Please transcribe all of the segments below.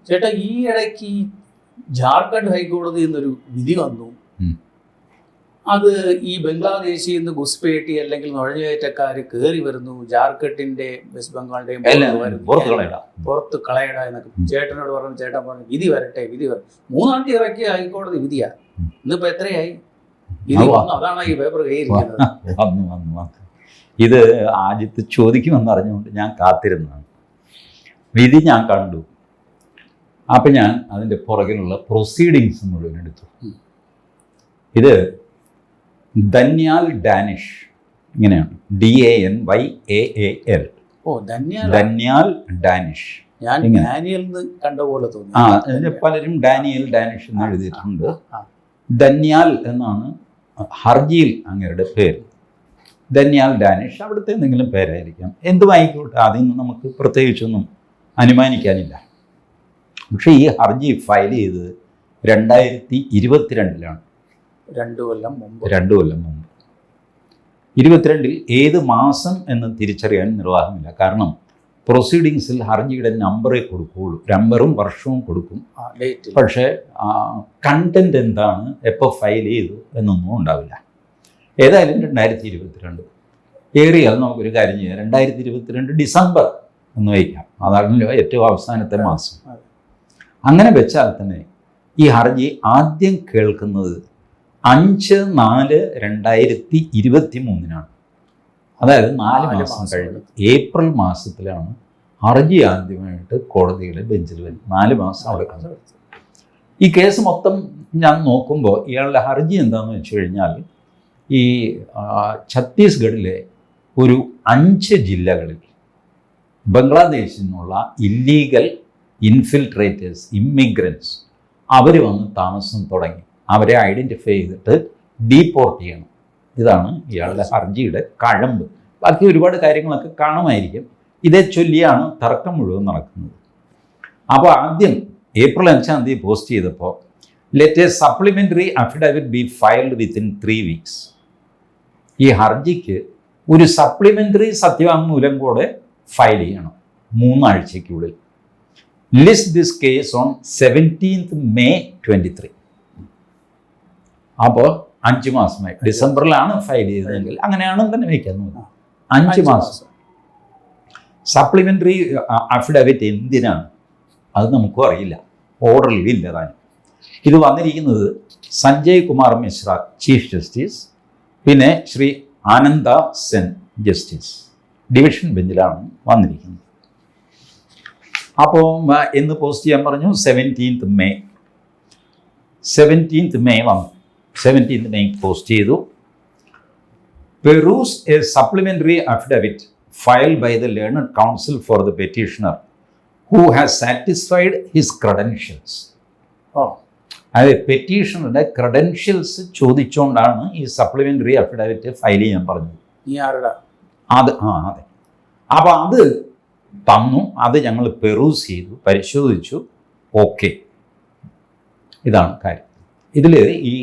ചേട്ടാ ഈ ഇടയ്ക്ക് ജാർഖണ്ഡ് ഹൈക്കോടതിയിൽ നിന്നൊരു വിധി വന്നു. അത് ഈ ബംഗ്ലാദേശിൽ നിന്ന് ഗുസ്പേട്ടി അല്ലെങ്കിൽ നുഴഞ്ഞുകയറ്റക്കാർ കയറി വരുന്നു, ജാർഖണ്ഡിന്റെ വെസ്റ്റ് ബംഗാളിന്റെയും പുറത്ത് കളയട എന്നൊക്കെ ചേട്ടനോട് പറഞ്ഞു. ചേട്ടൻ പറഞ്ഞു വിധി വരട്ടെ, വിധി വരട്ടെ. 3 തീയതി ഇറക്കിയ ഹൈക്കോടതി വിധിയാ. ഇന്നിപ്പോ എത്രയായി വിധി വന്നു? അതാണ് ഈ പേപ്പർ കയ്യിരിക്കുന്നത്. ഇത് ആദ്യത്തെ ചോദിക്കുമെന്ന് അറിഞ്ഞുകൊണ്ട് ഞാൻ കാത്തിരുന്നതാണ്. വിധി ഞാൻ കണ്ടു. അപ്പം ഞാൻ അതിൻ്റെ പുറകിലുള്ള പ്രൊസീഡിങ്സ് മുഴുവൻ എടുത്തു. ഇത് ധന്യാൽ ഡാനിഷ്, ഇങ്ങനെയാണ് DANYAAL. ധന്യാൽ ഡാനിഷ്. കണ്ട പോലെ തോന്നി. പലരും ഡാനിയൽ ഡാനിഷ് എന്ന് എഴുതിയിട്ടുണ്ട്. ധന്യാൽ എന്നാണ് ഹർജിയിൽ അങ്ങയുടെ പേര്. ധന്യാൽ ഡാനിഷ് അവിടുത്തെ എന്തെങ്കിലും പേരായിരിക്കാം. എന്തുമായിക്കോട്ടെ, അതിൽ നിന്ന് നമുക്ക് പ്രത്യേകിച്ചൊന്നും അനുമാനിക്കാനില്ല. പക്ഷേ ഈ ഹർജി ഫയൽ ചെയ്തത് 2022 2 കൊല്ലം മുമ്പ്. 22 ഏത് മാസം എന്ന് തിരിച്ചറിയാൻ നിർവാഹമില്ല. കാരണം പ്രൊസീഡിങ്സിൽ ഹർജിയുടെ നമ്പറേ കൊടുക്കുകയുള്ളൂ. നമ്പറും വർഷവും കൊടുക്കും. പക്ഷേ കണ്ടന്റ് എന്താണ്, എപ്പോൾ ഫയൽ ചെയ്തു എന്നൊന്നും ഉണ്ടാവില്ല. ഏതായാലും 2022 ഏറിയാൽ നമുക്കൊരു കാര്യം ചെയ്യാം. 2022 ഡിസംബർ എന്ന് വയ്ക്കാം. അതാണല്ലോ ഏറ്റവും അവസാനത്തെ മാസം. അങ്ങനെ വെച്ചാൽ തന്നെ ഈ ഹർജി ആദ്യം കേൾക്കുന്നത് 5/4/2023 അതായത് 4 മാസം കഴിഞ്ഞ് ഏപ്രിൽ മാസത്തിലാണ് ഹർജി ആദ്യമായിട്ട് കോടതിയുടെ ബെഞ്ചിൽ വരും. 4 മാസം അവിടെ കണ്ടു. ഈ കേസ് മൊത്തം ഞാൻ നോക്കുമ്പോൾ ഇയാളുടെ ഹർജി എന്താണെന്ന് വെച്ച് കഴിഞ്ഞാൽ ഈ ഛത്തീസ്ഗഡിലെ ഒരു 5 ജില്ലകളിൽ ബംഗ്ലാദേശിൽ നിന്നുള്ള ഇല്ലീഗൽ ഇൻഫിൽട്രേറ്റേഴ്സ്, ഇമ്മിഗ്രൻസ്, അവർ വന്ന് താമസം തുടങ്ങി. അവരെ ഐഡൻറ്റിഫൈ ചെയ്തിട്ട് ഡീപ്പോർട്ട് ചെയ്യണം. ഇതാണ് ഇയാളുടെ ഹർജിയുടെ കഴമ്പ്. ബാക്കി ഒരുപാട് കാര്യങ്ങളൊക്കെ കാണുമായിരിക്കും. ഇതേ ചൊല്ലിയാണ് തർക്കം മുഴുവൻ നടക്കുന്നത്. അപ്പോൾ ആദ്യം ഏപ്രിൽ 5 തീയതി പോസ്റ്റ് ചെയ്തപ്പോൾ let a supplementary affidavit be filed within 3 weeks. ഈ ഹർജിക്ക് ഒരു സപ്ലിമെൻ്ററി സത്യവാങ്മൂലം കൂടെ ഫയൽ ചെയ്യണം 3 ആഴ്ചയ്ക്കുള്ളിൽ. List this case on 17th May 2023. അപ്പോൾ 5 മാസമായി. ഡിസംബറിലാണ് ഫയൽ ചെയ്തതെങ്കിൽ അങ്ങനെയാണെന്ന് തന്നെ വയ്ക്കുന്നത്. 5 മാസം. സപ്ലിമെൻ്ററി അഫിഡവിറ്റ് എന്തിനാണ് അത് നമുക്കും അറിയില്ല. ഓർഡറിൽ ഇല്ലതാണ്. ഇത് വന്നിരിക്കുന്നത് സഞ്ജയ് കുമാർ മിശ്ര ചീഫ് ജസ്റ്റിസ്, പിന്നെ ശ്രീ ആനന്ദ സെൻ ജസ്റ്റിസ്, ഡിവിഷൻ ബെഞ്ചിലാണ് വന്നിരിക്കുന്നത്. അപ്പോൾ എന്ന് പോസ്റ്റ് ചെയ്യാൻ പറഞ്ഞു 17th May. 17th May വന്നു. 17th May പോസ്റ്റ് ചെയ്തു. Peruse A supplementary affidavit filed by the learned counsel for the petitioner who has satisfied his credentials. അത് പെറ്റീഷണറുടെ ക്രെഡൻഷ്യൽസ് ചോദിച്ചുകൊണ്ടാണ് ഈ സപ്ലിമെൻ്ററി അഫിഡവിറ്റ് ഫയൽ ചെയ്യാൻ പറഞ്ഞത്. അതെ. അപ്പോൾ അത് തന്നു. അത് ഞങ്ങൾ പെറൂസ് ചെയ്തു, പരിശോധിച്ചു. ഓക്കെ, ഇതാണ് കാര്യം. ഇതിൽ ഈ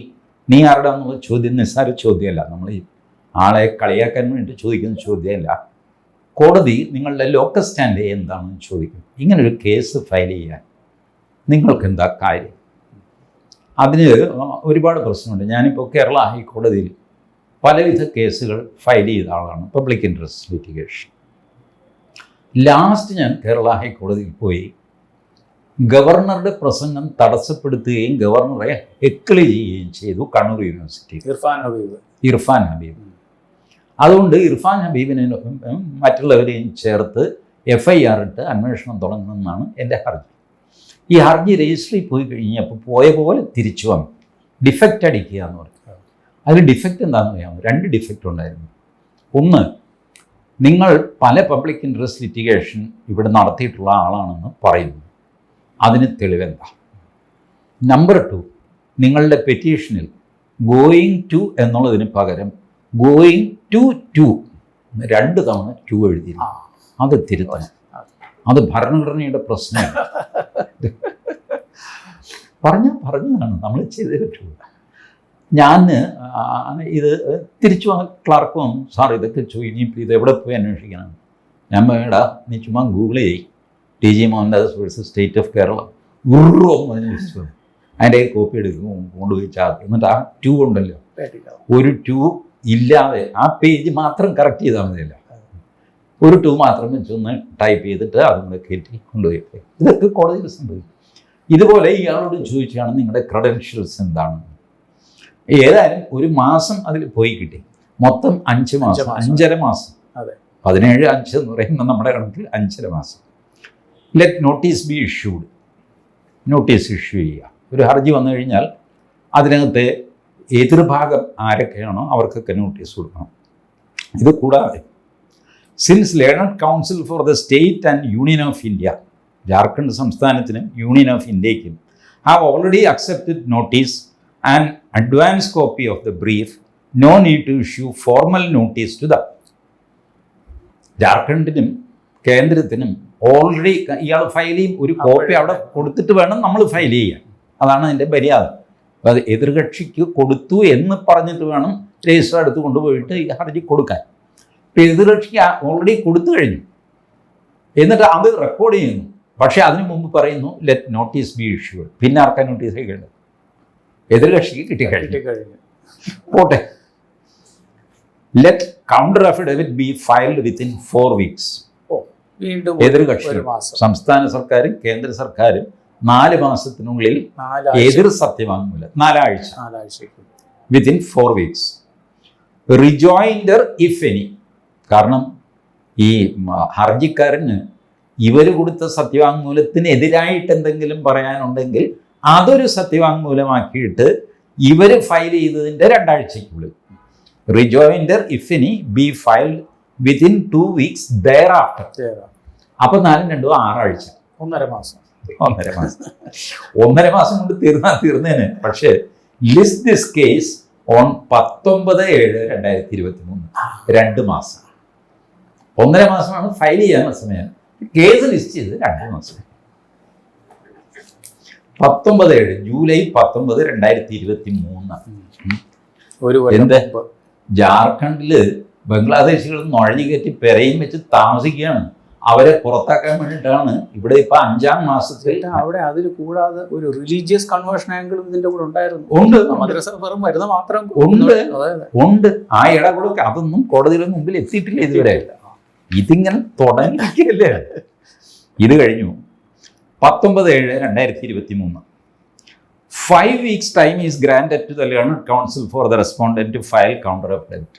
നീ ആരുടെ എന്നുള്ള ചോദ്യം നിസ്സാര ചോദ്യമല്ല. നമ്മൾ ഈ ആളെ കളിയാക്കാൻ വേണ്ടി ചോദിക്കുന്ന ചോദ്യമല്ല. കോടതി നിങ്ങളുടെ ലോക്കൽ സ്റ്റാൻഡ് എന്താണെന്ന് ചോദിക്കും. ഇങ്ങനൊരു കേസ് ഫയൽ ചെയ്യാൻ നിങ്ങൾക്ക് എന്താ കാര്യം? അതിന് ഒരുപാട് പ്രശ്നമുണ്ട്. ഞാനിപ്പോൾ കേരള ഹൈക്കോടതിയിൽ പലവിധ കേസുകൾ ഫയൽ ചെയ്ത ആളാണ്, പബ്ലിക് ഇൻട്രസ്റ്റ് ലിറ്റിഗേഷൻ. ലാസ്റ്റ് ഞാൻ കേരള ഹൈക്കോടതിയിൽ പോയി ഗവർണറുടെ പ്രസംഗം തടസ്സപ്പെടുത്തുകയും ഗവർണറെ ഹെക്കിൾ ചെയ്യുകയും ചെയ്തു കണ്ണൂർ യൂണിവേഴ്സിറ്റി. ഇർഫാൻ ഹബീബ്. അതുകൊണ്ട് ഇർഫാൻ ഹബീബിനെ മറ്റുള്ളവരെയും ചേർത്ത് FIR ഇട്ട് അന്വേഷണം തുടങ്ങണമെന്നാണ് എൻ്റെ ഹർജി. ഈ ഹർജി രജിസ്റ്ററിൽ പോയി കഴിഞ്ഞപ്പോൾ പോയ പോലെ തിരിച്ചു വന്നു. ഡിഫക്റ്റ് അടിക്കുക എന്ന് പറഞ്ഞു. അതിൽ ഡിഫക്റ്റ് എന്താണെന്ന് അറിയാമോ? 2 ഡിഫക്റ്റ് ഉണ്ടായിരുന്നു. ഒന്ന്, നിങ്ങൾ പല പബ്ലിക് ഇൻട്രസ്റ്റ് ലിറ്റിഗേഷൻ ഇവിടെ നടത്തിയിട്ടുള്ള ആളാണെന്ന് പറയുന്നു. അതിന് തെളിവെന്താ? നമ്പർ 2, നിങ്ങളുടെ പെറ്റീഷനിൽ ഗോയിങ് ടു എന്നുള്ളതിന് പകരം ഗോയിങ് ടു 2 തവണ 2 എഴുതിയിരുന്നു. അത് തിരുത്തണം. അത് ഭരണഘടനയുടെ പ്രശ്നമാണ്. പറഞ്ഞതാണ്, നമ്മൾ ചെയ്തേ പറ്റുള്ളൂ. ഞാൻ ഇത് തിരിച്ചു ക്ലാർക്ക് വന്നു. സാർ ഇതൊക്കെ ഇനിയിപ്പോൾ ഇത് എവിടെ പോയി അന്വേഷിക്കണം? ഞാൻ വേടാ, നീ ചുമ്മാ ഗൂഗിൾ ചെയ്യ് TG Mohandas versus state of Kerala. ഉറൊന്നും ലിസ്റ്റ് വന്നു. അതിൻ്റെ കോപ്പി എടുക്കും, കൊണ്ടുപോയി ചാർത്തി. എന്നിട്ട് ആ ട്യൂബ് ഉണ്ടല്ലോ, ഒരു ട്യൂബ് ഇല്ലാതെ ആ പേജ് മാത്രം കറക്റ്റ് ചെയ്താൽ മതിയല്ല, ഒരു ട്യൂബ് മാത്രം വെച്ചൊന്ന് ടൈപ്പ് ചെയ്തിട്ട് അതും കൂടെ കയറ്റി കൊണ്ടുപോയി. ഇതൊക്കെ കോടതിയിൽ സംഭവിക്കും. ഇതുപോലെ ഇയാളോട് ചോദിച്ചാണ് നിങ്ങളുടെ ക്രെഡൻഷ്യൽസ് എന്താണ്. ഏതായാലും ഒരു മാസം അതിൽ പോയി കിട്ടി. മൊത്തം 5 മാസം, 5.5 മാസം. 17/5 എന്ന് പറയുമ്പോൾ നമ്മുടെ കണക്കിൽ 5.5 മാസം. Let notice be issued. Notice issue ചെയ്യുക. ഒരു ഹർജി വന്നു കഴിഞ്ഞാൽ അതിനകത്തെ എതിർഭാഗം ആരൊക്കെയാണോ അവർക്കൊക്കെ നോട്ടീസ് കൊടുക്കണം. ഇത് കൂടാതെ since learned counsel for the state and union of India, Jharkhand സംസ്ഥാനത്തിനും യൂണിയൻ ഓഫ് ഇന്ത്യക്കും have already accepted notice and advance copy of the brief, no need to issue formal notice to the. ജാർഖണ്ഡിനും കേന്ദ്രത്തിനും already ഇയാൾ file ചെയ്യും. ഒരു copy അവിടെ കൊടുത്തിട്ട് വേണം നമ്മൾ ഫയൽ ചെയ്യാൻ. അതാണ് അതിൻ്റെ മര്യാദ. അത് എതിർകക്ഷിക്ക് കൊടുത്തു എന്ന് പറഞ്ഞിട്ട് വേണം രജിസ്റ്റർ എടുത്ത് കൊണ്ടുപോയിട്ട് ഈ ഹർജി കൊടുക്കാൻ. ഇപ്പം എതിർകക്ഷിക്ക് ഓൾറെഡി കൊടുത്തു കഴിഞ്ഞു, എന്നിട്ട് അത് റെക്കോർഡ് ചെയ്യുന്നു. പക്ഷേ അതിനു മുമ്പ് പറയുന്നു ലെറ്റ് നോട്ടീസ് ബി ഇഷ്യൂഡ്. പിന്നെ ആർക്കാ നോട്ടീസ് അയക്കേണ്ടത്? എതിർകക്ഷിക്ക് കിട്ടിക്കഴിഞ്ഞു. പോട്ടെ. Let counter affidavit be filed within 4 weeks. എതിർകക്ഷി സംസ്ഥാന സർക്കാരും കേന്ദ്ര സർക്കാരും 4 മാസത്തിനുള്ളിൽ എതിർ സത്യവാങ്മൂലം 4 ആഴ്ച within 4 weeks. Rejoinder if any. കാരണം ഈ ഹർജിക്കാരന് ഇവർ കൊടുത്ത സത്യവാങ്മൂലത്തിന് എതിരായിട്ട് എന്തെങ്കിലും പറയാനുണ്ടെങ്കിൽ അതൊരു സത്യവാങ്മൂലമാക്കിയിട്ട് ഇവർ ഫയൽ ചെയ്തതിൻ്റെ 2 ആഴ്ചയ്ക്കുള്ളിൽ. Rejoinder if any be filed within 2 weeks thereafter. അപ്പം 4 2 6 ആഴ്ച, 1.5 മാസം. 1.5 മാസം കൊണ്ട് തീർന്നേനെ. പക്ഷേ ലിസ്റ്റ് ദിസ് കേസ് ഓൺ 19/7/2023. 2 മാസം. 1.5 മാസമാണ് ഫയൽ ചെയ്യാനുള്ള സമയം. കേസ് ലിസ്റ്റ് ചെയ്ത് 2 മാസം. 19/7 ജൂലൈ 19, 2023. എന്ത് ജാർഖണ്ഡില് ബംഗ്ലാദേശികൾ നുഴഞ്ഞു കയറ്റി പെരയും വെച്ച് താമസിക്കുകയാണ്. അവരെ പുറത്താക്കാൻ വേണ്ടിയിട്ടാണ് ഇവിടെ ഇപ്പൊ 5-ാം മാസത്തിൽ. അവിടെ അതിൽ കൂടാതെ ഒരു റിലീജിയസ് കൺവേർഷൻ ആംഗിളും ഇതിന്റെ കൂടെ ഉണ്ടായിരുന്നു. ഉണ്ട്. മദ്രസ വെറും വരുന്ന മാത്രം ഉണ്ട്. ആ ഇടകൂടൊക്കെ അതൊന്നും കോടതിയുടെ മുമ്പിൽ എത്തിയിട്ടില്ല ഇതുവരെ. ഇതിങ്ങനെ തുടങ്ങിയല്ലേ. ഇത് കഴിഞ്ഞു 19/7/2023. 5 weeks time is granted to the learned counsel for the respondent to file counter affidavit.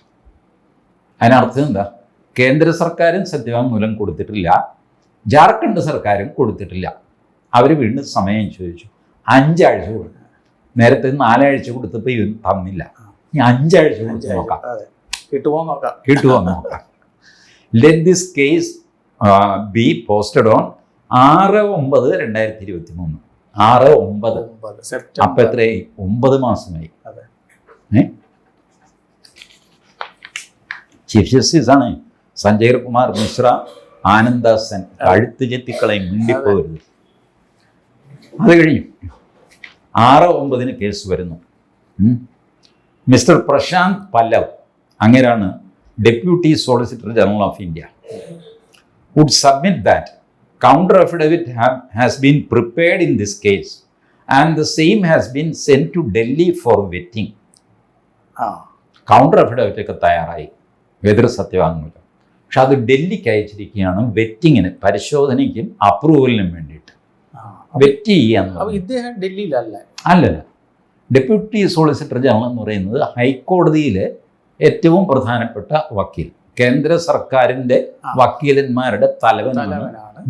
അതിനർത്ഥം എന്താ? കേന്ദ്ര സർക്കാരും സത്യവാങ്മൂലം കൊടുത്തിട്ടില്ല, ജാർഖണ്ഡ് സർക്കാരും കൊടുത്തിട്ടില്ല. അവർ വീണ്ടും സമയം ചോദിച്ചു. 5 ആഴ്ച കൊടുത്തു. നേരത്തെ 4 ആഴ്ച കൊടുത്തപ്പോൾ ഇവൻ തന്നില്ല. ഇനി 5 ആഴ്ച കൊടുത്ത് നോക്കാം, കിട്ടുമോ നോക്കാം. Let this case be posted on 6/9/2023. 6/9. അപ്പൊ എത്രയായി? 9 മാസമായി. ചീഫ് ജസ്റ്റിസ് ആണ് സഞ്ജയ് കുമാർ മിശ്ര. ആനന്ദാസൻ കഴുത്ത് ചെത്തിക്കളയും, മിണ്ടിപ്പോകരുത്. അത് കഴിഞ്ഞു 6/9 കേസ് വരുന്നു. മിസ്റ്റർ പ്രശാന്ത് പല്ലവ്, അങ്ങേരാണ് deputy solicitor general of India, would submit that counter affidavit has been prepared in this case and the same has been sent to Delhi for vetting. Counter affidavit ഒക്കെ തയ്യാറായി, എതിർ സത്യവാങ്മൂലം. പക്ഷെ അത് ഡൽഹിക്ക് അയച്ചിരിക്കുകയാണ് വെറ്റിങ്ങിന്, പരിശോധനയ്ക്കും അപ്രൂവലിനും വേണ്ടിയിട്ട്. വെറ്റ് ചെയ്യാന്ന്. ഇദ്ദേഹം ഡൽഹിയിലല്ല. അല്ലല്ല. ഡെപ്യൂട്ടി സോളിസിറ്റർ ജനറൽ എന്ന് പറയുന്നത് ഹൈക്കോടതിയിലെ ഏറ്റവും പ്രധാനപ്പെട്ട വക്കീൽ, കേന്ദ്ര സർക്കാരിന്റെ വക്കീലന്മാരുടെ തലവനാണ്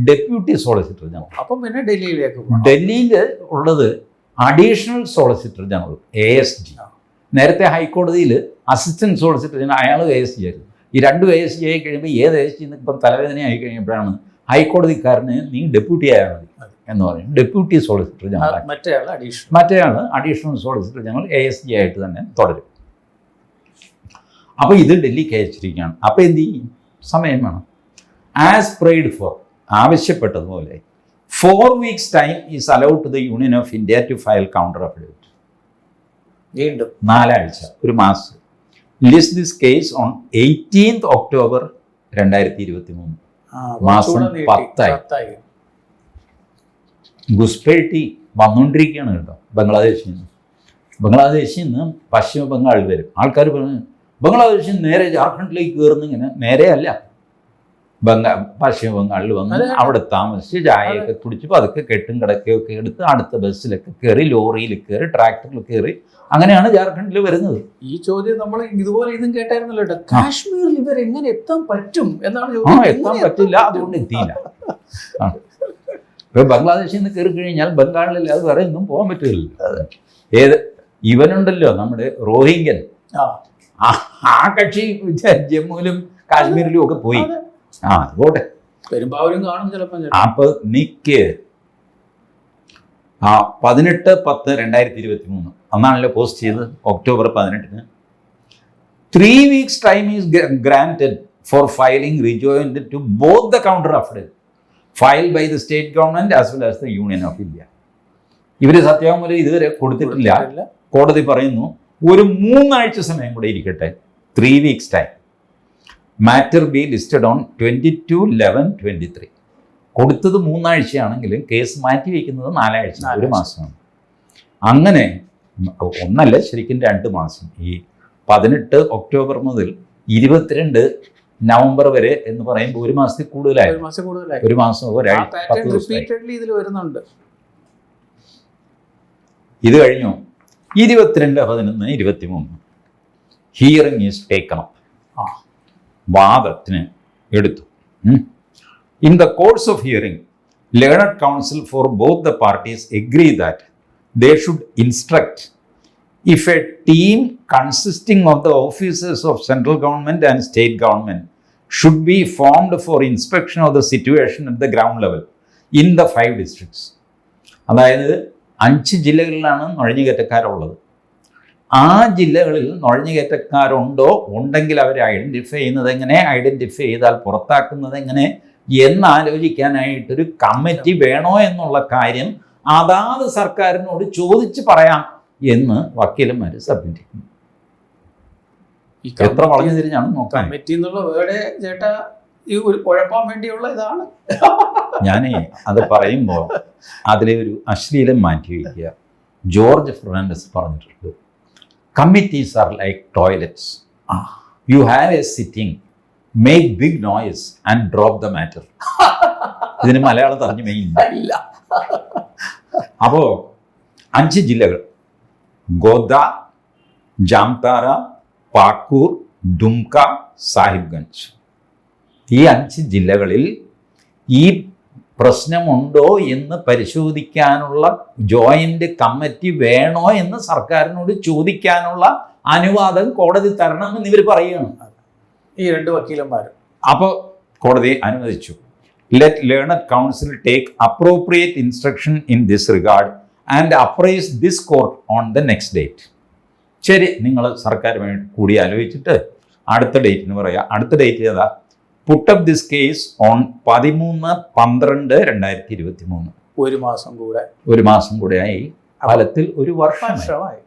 ഡെപ്യൂട്ടി സോളിസിറ്റർ ജനറൽ. അപ്പം പിന്നെ ഡൽഹിയിൽ ഉള്ളത് അഡീഷണൽ സോളിസിറ്റർ ജനറൽ ASG. നേരത്തെ ഹൈക്കോടതിയിൽ അസിസ്റ്റന്റ് സോളിസിറ്റർ ജനറൽ, അയാൾ ASG ആയിരുന്നു. ഈ 2 ASG ആയി കഴിയുമ്പോൾ ഏത് ASG ഇപ്പം തലവേദനയായി കഴിയുമ്പോഴാണ് ഹൈക്കോടതിക്കാരന് നീ ഡെപ്യൂട്ടി ആയാൽ മതി എന്ന് പറയും. Deputy solicitor general. മറ്റേയാൾ അഡീഷണൽ സോളിസിറ്റർ ജനറൽ ASG ആയിട്ട് തന്നെ തുടരും. അപ്പോൾ ഇത് ഡൽഹിക്ക് അയച്ചിരിക്കുകയാണ്. അപ്പോൾ എന്ത് ചെയ്യും? സമയം വേണം. ആസ് പ്രേഡ് ഫോർ, ആവശ്യപ്പെട്ടതുപോലെ 4 weeks time is allowed to the union of India to file counter affidavit. വീണ്ടും 4 ആഴ്ച, ഒരു മാസം. List this case on 18th October 2023. മാസം 10ആയി. ഗുസ്പേട്ടി വന്നുകൊണ്ടിരിക്കുകയാണ് കേട്ടോ ബംഗ്ലാദേശിൽ നിന്ന് പശ്ചിമ ബംഗാളിൽ വരും. ആൾക്കാർ പറഞ്ഞു ബംഗ്ലാദേശിൽ നിന്ന് നേരെ ജാർഖണ്ഡിലേക്ക് കയറുന്നിങ്ങനെ. നേരെയല്ല, പശ്ചിമ ബംഗാളിൽ വന്ന് അവിടെ താമസിച്ച് ചായയൊക്കെ കുടിച്ച് പതുക്കെ കെട്ടും കിടക്കുകയൊക്കെ എടുത്ത് അടുത്ത ബസ്സിലൊക്കെ കയറി, ലോറിയിൽ കയറി, ട്രാക്ടറിൽ കയറി, അങ്ങനെയാണ് ജാർഖണ്ഡിൽ വരുന്നത്. ഈ ചോദ്യം നമ്മൾ ഇതുപോലെ ഇതും കേട്ടായിരുന്നല്ലോ കേട്ടോ, കാശ്മീരിൽ ഇവർ എങ്ങനെ എത്താൻ പറ്റും എന്നാണ് എത്താൻ പറ്റില്ല, അതുകൊണ്ട് എത്തിയില്ല. ഇപ്പൊ ബംഗ്ലാദേശിൽ നിന്ന് കയറി കഴിഞ്ഞാൽ ബംഗാളിൽ അത് വേറെ ഒന്നും പോകാൻ പറ്റില്ല. ഇവനുണ്ടല്ലോ നമ്മുടെ റോഹിംഗ്യൻ, ആ കക്ഷി ജമ്മുവിലും കാശ്മീരിലും ഒക്കെ പോയി. അതുപോട്ടെ, പെരുമ്പാവൂരും കാണും ചിലപ്പോൾ. അപ്പൊ നിക്ക് 18/10/2023 അന്നാണല്ലോ പോസ്റ്റ് ചെയ്തത്, October 18-ന്. 3 weeks time is granted for filing rejoinder to both the counter affidavit filed by the state government as well as the Union of India. ഇവര് സത്യവാങ്മൂലം ഇതുവരെ കൊടുത്തിട്ടില്ല. കോടതി പറയുന്നു ഒരു 3 ആഴ്ച സമയം കൂടെ ഇരിക്കട്ടെ, 3 weeks time. Matter B listed on 22/11/23. കൊടുത്തത് 3 ആഴ്ചയാണെങ്കിലും കേസ് മാറ്റി വയ്ക്കുന്നത് 4 ആഴ്ച, 1 മാസമാണ്. അങ്ങനെ ഒന്നല്ല, ശരിക്കും 2 മാസം. ഈ 18 ഒക്ടോബർ മുതൽ 22 നവംബർ വരെ എന്ന് പറയുമ്പോൾ 1 മാസത്തിൽ കൂടുതലായി. 1 മാസം ഒരാഴ്ച 10 ദിവസം ഇതിൽ വരുന്നുണ്ട്. ഇത് കഴിഞ്ഞു 22/11/23 ഹിയറിംഗ് ഈസ് ടേക്കൺ അപ്പ്. വാദത്തിന് എടുത്തു. In the course of hearing, learned counsel for both the parties agree that they should instruct if a team consisting of the officers of central government and state government should be formed for inspection of the situation at the ground level in the 5 districts. അതായത് 5 ജില്ലകളിലാണ് നുഴഞ്ഞുകയറ്റക്കാരുള്ളത്. ആ ജില്ലകളിൽ നുഴഞ്ഞുകയറ്റക്കാരുണ്ടോ, ഉണ്ടെങ്കിൽ അവരെ identify ചെയ്യുന്നത് എങ്ങനെ, identify ചെയ്താൽ പുറത്താക്കുന്നത് എങ്ങനെ എന്നാലോചിക്കാനായിട്ടൊരു കമ്മിറ്റി വേണോ എന്നുള്ള കാര്യം അതാത് സർക്കാരിനോട് ചോദിച്ച് പറയാം എന്ന് വക്കീലന്മാർ സബ്മിറ്റ് ചെയ്യും. എത്ര വളഞ്ഞു തിരിഞ്ഞാണ് നോക്കാൻ. കമ്മിറ്റി എന്നുള്ള വേർഡ് ചേട്ടാ ഈ ഒരു കുഴപ്പാൻ വേണ്ടിയുള്ള ഇതാണ്. ഞാനേ അത് പറയുമ്പോൾ അതിലെ ഒരു അശ്ലീലം മാറ്റി വയ്ക്കുക. ജോർജ് ഫെർണാണ്ടസ് പറഞ്ഞിട്ടുണ്ട്, committees are like toilets, you have a sitting, make big noise and drop the matter. ഇതിന് മലയാളം തർജ്ജമയില്ല. അപ്പോ 5 ജില്ലകൾ, ഗോദ്ദ, ജാംതാര, പാക്കൂർ, ദുംക, സാഹിബ്ഗഞ്ച്. ഈ 5 ജില്ലകളിൽ ഈ പ്രശ്നമുണ്ടോ എന്ന് പരിശോധിക്കാനുള്ള ജോയിന്റ് കമ്മിറ്റി വേണോ എന്ന് സർക്കാരിനോട് ചോദിക്കാനുള്ള അനുവാദം കോടതി തരണമെന്ന് ഇവർ പറയുകയാണ്, ഈ 2 വക്കീലന്മാർ. അപ്പോൾ കോടതി അനുവദിച്ചു. Let learned counsel take appropriate instruction in this regard and apprise this court on the next date. ശരി, നിങ്ങൾ സർക്കാരുമായിട്ട് കൂടി ആലോചിച്ചിട്ട് അടുത്ത ഡേറ്റിന് പറയാം. അടുത്ത ഡേറ്റ് ഏതാ? Put up this case on 13/12/2023. 1 മാസം കൂടെ ആയി. ഫലത്തിൽ 1 വർഷമായി.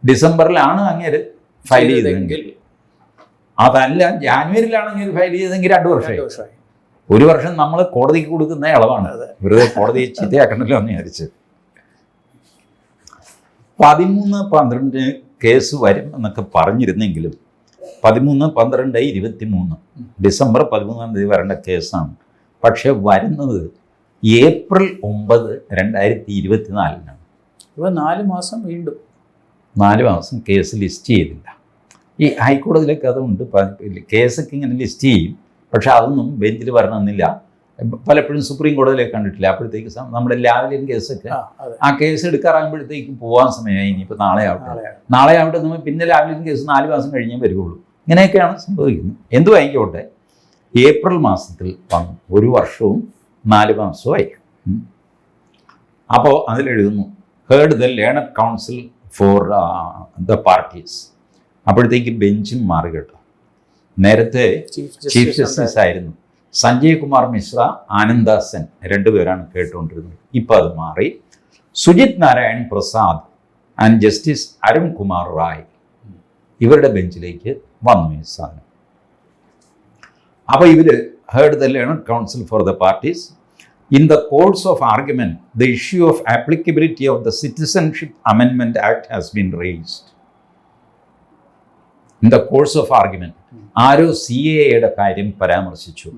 ഡിസംബറിലാണ് അങ്ങേര് ഫയൽ ചെയ്തതെങ്കിൽ, അതല്ല ജാനുവരിയിലാണ് അങ്ങേര് ഫയൽ ചെയ്തതെങ്കിൽ 2 വർഷമായി. 1 വർഷം നമ്മൾ കോടതിക്ക് കൊടുക്കുന്ന ഇളവാണ്. വെറുതെ കോടതിയെ ചീത്തയാക്കണല്ലോ എന്ന് വിചാരിച്ച്. 13/12 കേസ് വരും എന്നൊക്കെ പറഞ്ഞിരുന്നെങ്കിലും 13/12/23 ഡിസംബർ 13-ാം തീയതി വരേണ്ട കേസാണ്. പക്ഷെ വരുന്നത് ഏപ്രിൽ 9, 2024 ഇവ 4 മാസം വീണ്ടും 4 മാസം കേസ് ലിസ്റ്റ് ചെയ്തില്ല. ഈ ഹൈക്കോടതിയിലൊക്കെ അതുകൊണ്ട് കേസൊക്കെ ഇങ്ങനെ ലിസ്റ്റ് ചെയ്യും, പക്ഷെ അതൊന്നും ബെഞ്ചിൽ വരണമെന്നില്ല. പലപ്പോഴും സുപ്രീം കോടതിയിലേക്ക് കണ്ടിട്ടില്ല. അപ്പോഴത്തേക്ക് നമ്മുടെ ലാവ്ലിൻ കേസൊക്കെ ആ കേസ് എടുക്കാറാകുമ്പോഴത്തേക്കും പോകാൻ സമയമായി. ഇനിയിപ്പോൾ നാളെ ആവട്ടെ നമ്മൾ പിന്നെ ലാവ്ലിൻ കേസ് 4 മാസം കഴിഞ്ഞേ വരുള്ളൂ. ഇങ്ങനെയൊക്കെയാണ് സംഭവിക്കുന്നത്. എന്തു ആയിക്കോട്ടെ, ഏപ്രിൽ മാസത്തിൽ വന്നു. 1 വർഷവും 4 മാസവും ആയി. അപ്പോൾ അതിലെഴുതുന്നു, heard the learned counsel for the parties. അപ്പോഴത്തേക്ക് ബെഞ്ചും മാറി കേട്ടോ. നേരത്തെ ചീഫ് ജസ്റ്റിസ് ആയിരുന്നു സഞ്ജയ് കുമാർ മിശ്ര, ആനന്ദാസൻ, 2 പേരാണ് കേട്ടുകൊണ്ടിരുന്നത്. ഇപ്പം അത് മാറി. സുജിത് നാരായൺ പ്രസാദ് ആൻഡ് ജസ്റ്റിസ് അരുൺ കുമാർ റായ്, ഇവരുടെ ബെഞ്ചിലേക്ക് വന്നു ഈ സാധനം. അപ്പോൾ ഇവർ heard the learned counsel for the parties. In the course of argument, the issue of applicability of the Citizenship Amendment Act has been raised. In the course of argument, arrow CAA കാര്യം പരാമർശിച്ചു.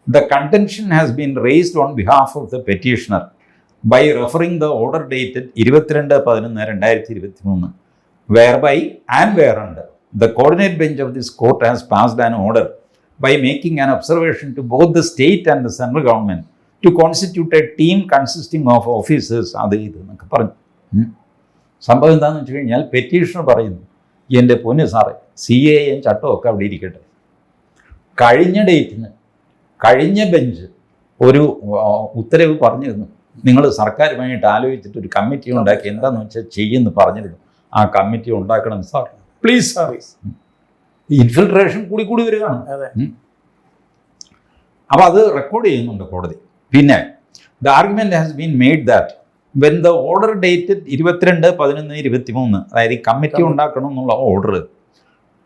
The contention has been raised on behalf of the petitioner by referring the order dated 22/11/2023, whereby and whereunder the coordinate bench of this court has passed an order by making an observation to both the state and the central government to constitute a team consisting of officers. അത് ഇത് എന്നൊക്കെ പറഞ്ഞു. സംഭവം എന്താണെന്ന് വെച്ച് കഴിഞ്ഞാൽ petitioner പറയുന്നു, എൻ്റെ പൊന്ന് സാറേ, CAA ചട്ടമൊക്കെ അവിടെ ഇരിക്കട്ടെ, കഴിഞ്ഞ ഡേറ്റിന് കഴിഞ്ഞ ബെഞ്ച് ഒരു ഉത്തരവ് പറഞ്ഞിരുന്നു, നിങ്ങൾ സർക്കാരുമായിട്ട് ആലോചിച്ചിട്ട് ഒരു കമ്മിറ്റി ഉണ്ടാക്കി എന്താണെന്ന് വെച്ചാൽ ചെയ്യുമെന്ന് പറഞ്ഞിരുന്നു. ആ കമ്മിറ്റി ഉണ്ടാക്കണം സാർ, പ്ലീസ് സാർ. ഇൻഫിൽട്രേഷൻ കൂടി വരികയാണ്. അപ്പോൾ അത് റെക്കോർഡ് ചെയ്യുന്നുണ്ട് കോടതി. പിന്നെ the argument has been made that when the order dated 22/11/23, അതായത് ഈ കമ്മിറ്റി ഉണ്ടാക്കണം എന്നുള്ള ഓർഡർ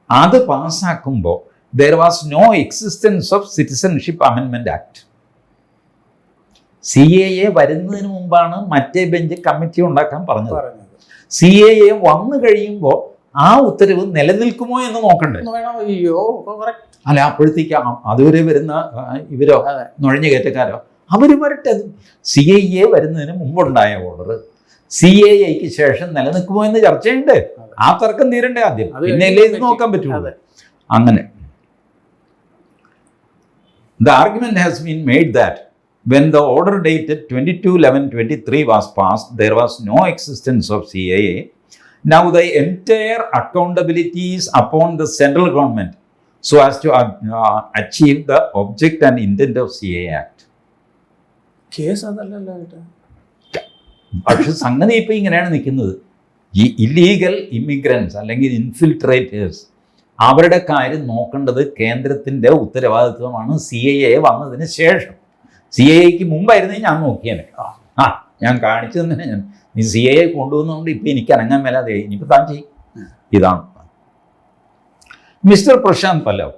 അത് പാസ്സാക്കുമ്പോൾ there was no existence of Citizenship Amendment Act. CAA വരുന്നതിന് മുമ്പാണ് മറ്റേ ബെഞ്ച് കമ്മിറ്റി ഉണ്ടാക്കാൻ പറഞ്ഞത്. CAA വന്നു കഴിയുമ്പോൾ ആ ഉത്തരവ് നിലനിൽക്കുമോ എന്ന് നോക്കണ്ടേ? അല്ല, അപ്പോഴത്തേക്ക് അതുവരെ വരുന്ന ഇവരോ നുഴഞ്ഞു കയറ്റക്കാരോ അവർ വരട്ടെ. CAA വരുന്നതിന് മുമ്പുണ്ടായ ഓർഡർ CAAക്ക് ശേഷം നിലനിൽക്കുമോ എന്ന് ചർച്ച ചെയ്യണ്ടേ? ആ തർക്കം തീരണ്ടേ ആദ്യം, പിന്നെയല്ലേ ഇത് നോക്കാൻ പറ്റുള്ളൂ. അങ്ങനെ the argument has been made that when the order dated 22/11/23 was passed, there was no existence of CAA. Now the entire accountability is upon the central government so as to achieve the object and intent of CAA Act. Case അതല്ലല്ലോ കേട്ടോ. പക്ഷെ സംഗതി ഇപ്പം ഇങ്ങനെയാണ് നിൽക്കുന്നത്. ഈ illegal immigrants അല്ലെങ്കിൽ infiltrators അവരുടെ കാര്യം നോക്കേണ്ടത് കേന്ദ്രത്തിൻ്റെ ഉത്തരവാദിത്വമാണ്. CAA വന്നതിന് ശേഷം, CAAക്ക് മുമ്പായിരുന്നെങ്കിൽ ഞാൻ നോക്കിയേനെ. ഞാൻ കാണിച്ചു തന്നെ, ഞാൻ നീ CAA കൊണ്ടുവന്നുകൊണ്ട് ഇപ്പം എനിക്ക് അനങ്ങാൻ മേലാതെ ഇനിയിപ്പോൾ താൻ ചെയ്യും. ഇതാണ് mister Prashant Pallav,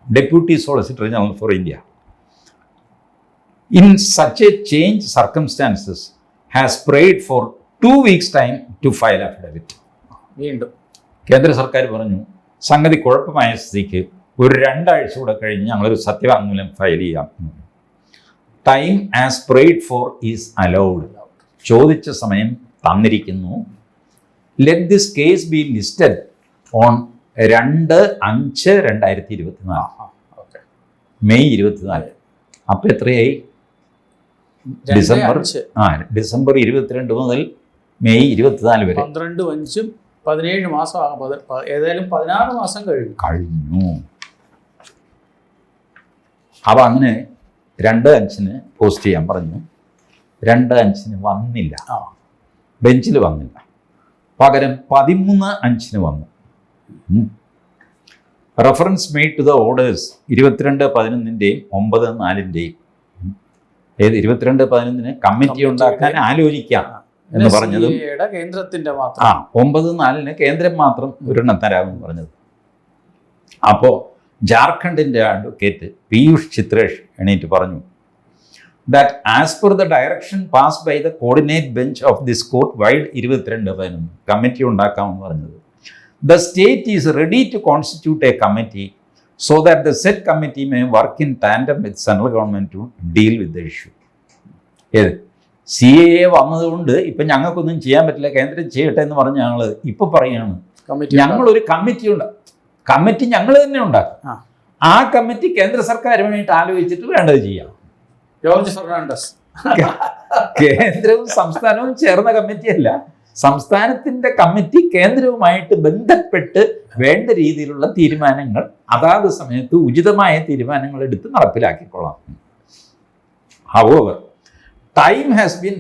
deputy solicitor general for India, in such a change circumstances has prayed for 2 weeks time to file affidavit. വീണ്ടും കേന്ദ്ര സർക്കാർ പറഞ്ഞു, സംഗതി കുഴപ്പമായ സ്ഥിതിക്ക് ഒരു 2 ആഴ്ച കൂടെ കഴിഞ്ഞ് ഞങ്ങളൊരു സത്യവാങ്മൂലം ഫയൽ ചെയ്യാം. Time as prayed four is allowed. ചോദിച്ച സമയം തന്നിരിക്കുന്നു. Let this case be listed on 2/5/2024, May 24. അപ്പം എത്രയായി? ഡിസംബർ 22 മുതൽ മെയ് 24 വരെ 12-5-17 മാസം, ഏതായാലും 16 മാസം കഴിഞ്ഞു. അപ്പം അങ്ങനെ 2/5 പോസ്റ്റ് ചെയ്യാൻ പറഞ്ഞു. 2/5 വന്നില്ല, ബെഞ്ചിൽ വന്നില്ല. പകരം 13/5 വന്നു. Reference made to the orders 22/11 9/4 ഏത് 22/11 കമ്മിറ്റി ഉണ്ടാക്കാൻ ആലോചിക്കാം എന്ന് പറഞ്ഞത് കേന്ദ്രത്തിന്റെ 9/4 കേന്ദ്രം മാത്രം ഒരെണ്ണം തരാമെന്ന് പറഞ്ഞത്. അപ്പോൾ ജാർഖണ്ഡിൻ്റെ അഡ്വക്കേറ്റ് പീയൂഷ് ചിത്രേഷ് എണീറ്റ് പറഞ്ഞു that as per the direction passed by the coordinate bench of this court wide 22/11 committee ഉണ്ടാക്കാമെന്ന് പറഞ്ഞത്. The state is ready to constitute a committee so that the said committee may work in tandem with central government to deal with the issue. ഏത് CAA വന്നതുകൊണ്ട് ഇപ്പം ഞങ്ങൾക്കൊന്നും ചെയ്യാൻ പറ്റില്ല, കേന്ദ്രം ചെയ്യട്ടെ എന്ന് പറഞ്ഞ ഞങ്ങൾ ഇപ്പം പറയുകയാണ്, ഞങ്ങളൊരു കമ്മിറ്റി കമ്മിറ്റി ഞങ്ങൾ തന്നെ ഉണ്ടാക്കും. ആ കമ്മിറ്റി കേന്ദ്ര സർക്കാരുമായിട്ട് ആലോചിച്ചിട്ട് വേണ്ടത് ചെയ്യാം. ജോർജ് ഫെർണാണ്ടസ് കേന്ദ്രവും സംസ്ഥാനവും ചേർന്ന കമ്മിറ്റിയല്ല, സംസ്ഥാനത്തിൻ്റെ കമ്മിറ്റി കേന്ദ്രവുമായിട്ട് ബന്ധപ്പെട്ട് വേണ്ട രീതിയിലുള്ള തീരുമാനങ്ങൾ അതാത് സമയത്ത് ഉചിതമായ തീരുമാനങ്ങൾ എടുത്ത് നടപ്പിലാക്കിക്കൊള്ളാം. However, time has been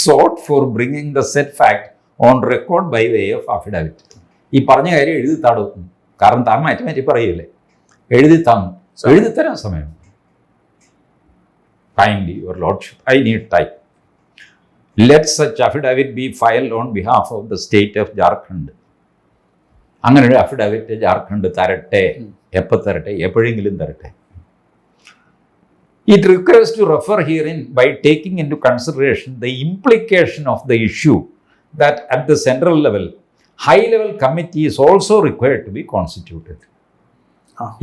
sought for bringing the said fact on record by way of affidavit. ഈ പറഞ്ഞ കാര്യം എഴുതി തടും, കാരണം താൻ മാറ്റി പറയില്ലേ, എഴുതി തരാൻ സമയം. Kindly, your lordship, I need time. Let such affidavit be filed on behalf of the state of Jharkhand. അങ്ങനെ ഒരു അഫിഡാവിറ്റ് ജാർഖണ്ഡ് തരട്ടെ. എപ്പോൾ തരട്ടെ? എപ്പോഴെങ്കിലും തരട്ടെ. It requires to refer herein by taking into consideration the implication of the issue that at the central level, high-level committee is also required to be constituted.